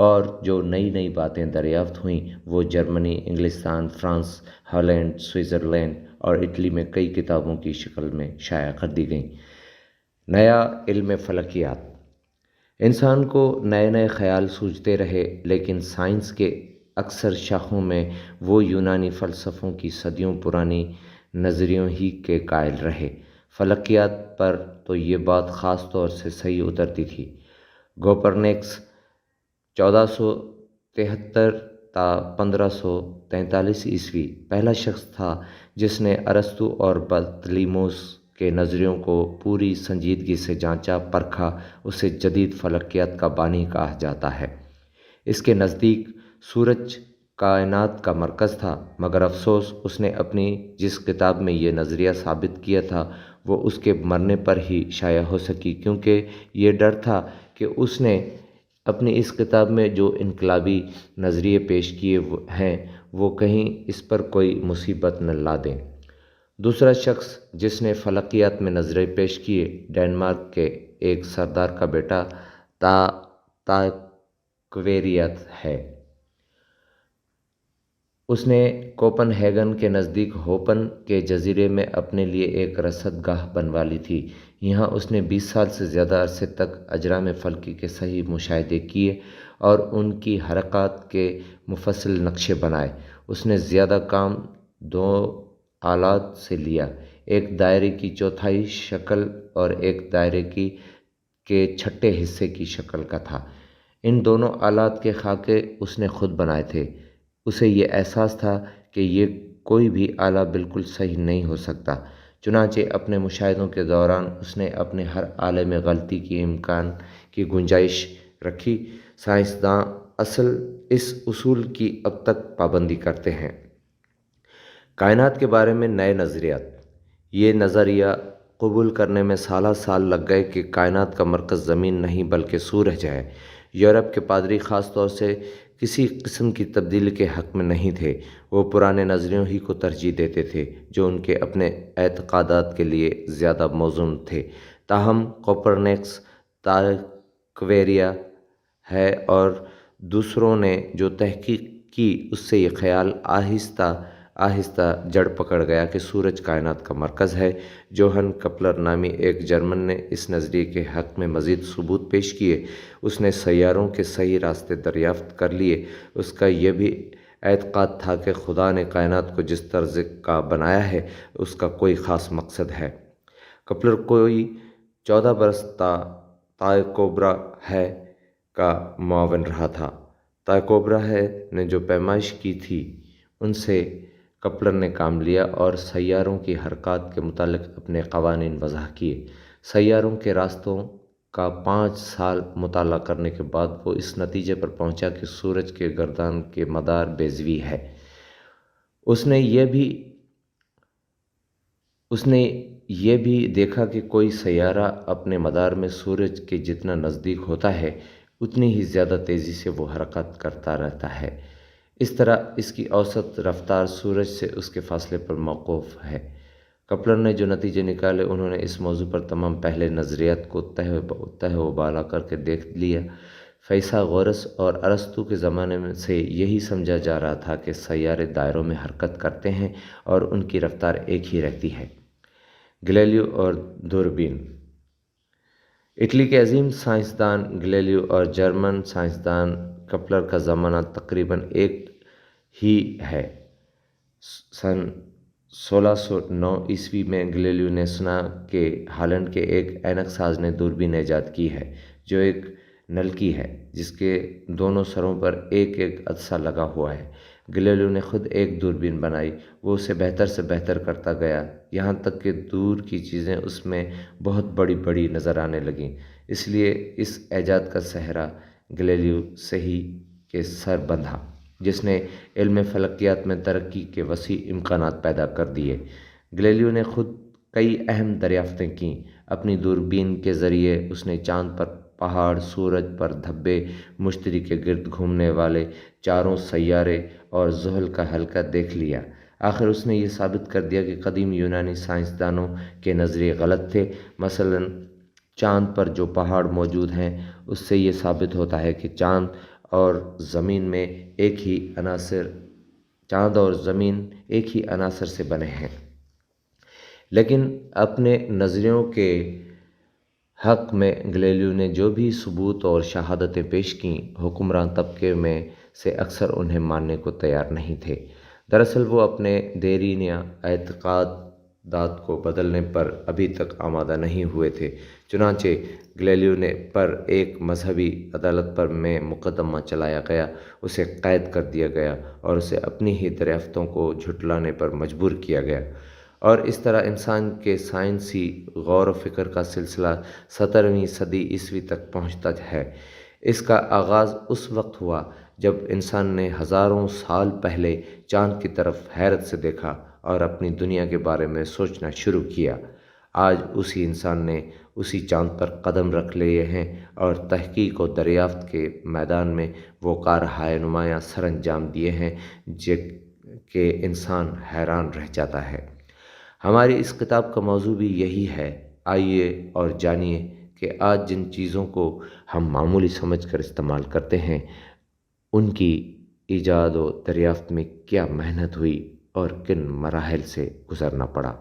اور جو نئی نئی باتیں دریافت ہوئیں وہ جرمنی، انگلستان، فرانس، ہالینڈ، سوئٹزرلینڈ اور اٹلی میں کئی کتابوں کی شکل میں شائع کر دی گئیں۔ نیا علم فلکیات۔ انسان کو نئے نئے خیال سوچتے رہے، لیکن سائنس کے اکثر شاخوں میں وہ یونانی فلسفوں کی صدیوں پرانی نظریوں ہی کے قائل رہے۔ فلکیات پر تو یہ بات خاص طور سے صحیح اترتی تھی۔ کوپرنیکس 1473 تا 1543 عیسوی پہلا شخص تھا جس نے ارسطو اور بطلیموس کے نظریوں کو پوری سنجیدگی سے جانچا پرکھا۔ اسے جدید فلکیات کا بانی کہا جاتا ہے۔ اس کے نزدیک سورج کائنات کا مرکز تھا، مگر افسوس اس نے اپنی جس کتاب میں یہ نظریہ ثابت کیا تھا وہ اس کے مرنے پر ہی شائع ہو سکی، کیونکہ یہ ڈر تھا کہ اس نے اپنی اس کتاب میں جو انقلابی نظریے پیش کیے ہیں وہ کہیں اس پر کوئی مصیبت نہ لا دیں۔ دوسرا شخص جس نے فلکیات میں نظریے پیش کیے، ڈنمارک کے ایک سردار کا بیٹا تائکویریت ہے۔ اس نے کوپن ہیگن کے نزدیک ہوپن کے جزیرے میں اپنے لیے ایک رصد گاہ بنوا لی تھی۔ یہاں اس نے 20 سال سے زیادہ عرصے تک اجرام فلکی کے صحیح مشاہدے کیے اور ان کی حرکات کے مفصل نقشے بنائے۔ اس نے زیادہ کام 2 آلات سے لیا، ایک دائرے کی چوتھائی شکل اور ایک دائرے کے چھٹے حصے کی شکل کا تھا۔ ان دونوں آلات کے خاکے اس نے خود بنائے تھے۔ اسے یہ احساس تھا کہ یہ کوئی بھی آلہ بالکل صحیح نہیں ہو سکتا، چنانچہ اپنے مشاہدوں کے دوران اس نے اپنے ہر آلے میں غلطی کی امکان کی گنجائش رکھی۔ سائنسداں اس اصول کی اب تک پابندی کرتے ہیں۔ کائنات کے بارے میں نئے نظریات۔ یہ نظریہ قبول کرنے میں سالہ سال لگ گئے کہ کائنات کا مرکز زمین نہیں بلکہ سورج ہے۔ یورپ کے پادری خاص طور سے کسی قسم کی تبدیلی کے حق میں نہیں تھے۔ وہ پرانے نظریوں ہی کو ترجیح دیتے تھے جو ان کے اپنے اعتقادات کے لیے زیادہ موزوں تھے۔ تاہم کوپرنیکس، تائکویریا ہے اور دوسروں نے جو تحقیق کی اس سے یہ خیال آہستہ آہستہ جڑ پکڑ گیا کہ سورج کائنات کا مرکز ہے۔ جوہن کپلر نامی ایک جرمن نے اس نظریے کے حق میں مزید ثبوت پیش کیے۔ اس نے سیاروں کے صحیح راستے دریافت کر لیے۔ اس کا یہ بھی اعتقاد تھا کہ خدا نے کائنات کو جس طرز کا بنایا ہے اس کا کوئی خاص مقصد ہے۔ کپلر کوئی 14 برس تائکو براہے کا معاون رہا تھا۔ تائکو براہے نے جو پیمائش کی تھی ان سے کپلر نے کام لیا اور سیاروں کی حرکات کے متعلق اپنے قوانین وضع کیے۔ سیاروں کے راستوں کا 5 سال مطالعہ کرنے کے بعد وہ اس نتیجے پر پہنچا کہ سورج کے گردان کے مدار بیضوی ہے۔ اس نے یہ بھی اس نے یہ بھی دیکھا کہ کوئی سیارہ اپنے مدار میں سورج کے جتنا نزدیک ہوتا ہے اتنی ہی زیادہ تیزی سے وہ حرکت کرتا رہتا ہے۔ اس طرح اس کی اوسط رفتار سورج سے اس کے فاصلے پر موقوف ہے۔ کپلر نے جو نتیجے نکالے انہوں نے اس موضوع پر تمام پہلے نظریات کو تہ و بالا کر کے دیکھ لیا۔ فیثاغورس اور ارسطو کے زمانے میں سے یہی سمجھا جا رہا تھا کہ سیارے دائروں میں حرکت کرتے ہیں اور ان کی رفتار ایک ہی رہتی ہے۔ گلیلیو اور دوربین۔ اٹلی کے عظیم سائنسدان گلیلیو اور جرمن سائنسدان کپلر کا زمانہ تقریباً ایک ہی ہے۔ سن 1609 میں گلیلیو نے سنا کہ ہالینڈ کے ایک اینک ساز نے دوربین ایجاد کی ہے جو ایک نلکی ہے جس کے دونوں سروں پر ایک ایک عدسہ لگا ہوا ہے۔ گلیلیو نے خود ایک دوربین بنائی، وہ اسے بہتر سے بہتر کرتا گیا یہاں تک کہ دور کی چیزیں اس میں بہت بڑی بڑی نظر آنے لگیں۔ اس لیے اس ایجاد کا سہرا گلیلیو سے ہی کے سر بندھا جس نے علم فلکیات میں ترقی کے وسیع امکانات پیدا کر دیے۔ گلیلیو نے خود کئی اہم دریافتیں کیں۔ اپنی دوربین کے ذریعے اس نے چاند پر پہاڑ، سورج پر دھبے، مشتری کے گرد گھومنے والے چاروں سیارے اور زحل کا حلقہ دیکھ لیا۔ آخر اس نے یہ ثابت کر دیا کہ قدیم یونانی سائنسدانوں کے نظریے غلط تھے۔ مثلاً چاند پر جو پہاڑ موجود ہیں اس سے یہ ثابت ہوتا ہے کہ چاند اور زمین ایک ہی عناصر سے بنے ہیں۔ لیکن اپنے نظریوں کے حق میں گلیلیو نے جو بھی ثبوت اور شہادتیں پیش کیں، حکمران طبقے میں سے اکثر انہیں ماننے کو تیار نہیں تھے۔ دراصل وہ اپنے دیرینہ اعتقادات کو بدلنے پر ابھی تک آمادہ نہیں ہوئے تھے۔ چنانچہ گلیلیو نے پر ایک مذہبی عدالت پر میں مقدمہ چلایا گیا، اسے قید کر دیا گیا اور اسے اپنی ہی دریافتوں کو جھٹلانے پر مجبور کیا گیا، اور اس طرح انسان کے سائنسی غور و فکر کا سلسلہ 17ویں صدی عیسوی تک پہنچتا ہے۔ اس کا آغاز اس وقت ہوا جب انسان نے ہزاروں سال پہلے چاند کی طرف حیرت سے دیکھا اور اپنی دنیا کے بارے میں سوچنا شروع کیا۔ آج اسی انسان نے اسی چاند پر قدم رکھ لیے ہیں اور تحقیق و دریافت کے میدان میں وہ کارہائے نمایاں سر انجام دیے ہیں کہ انسان حیران رہ جاتا ہے۔ ہماری اس کتاب کا موضوع بھی یہی ہے۔ آئیے اور جانیے کہ آج جن چیزوں کو ہم معمولی سمجھ کر استعمال کرتے ہیں ان کی ایجاد و دریافت میں کیا محنت ہوئی اور کن مراحل سے گزرنا پڑا۔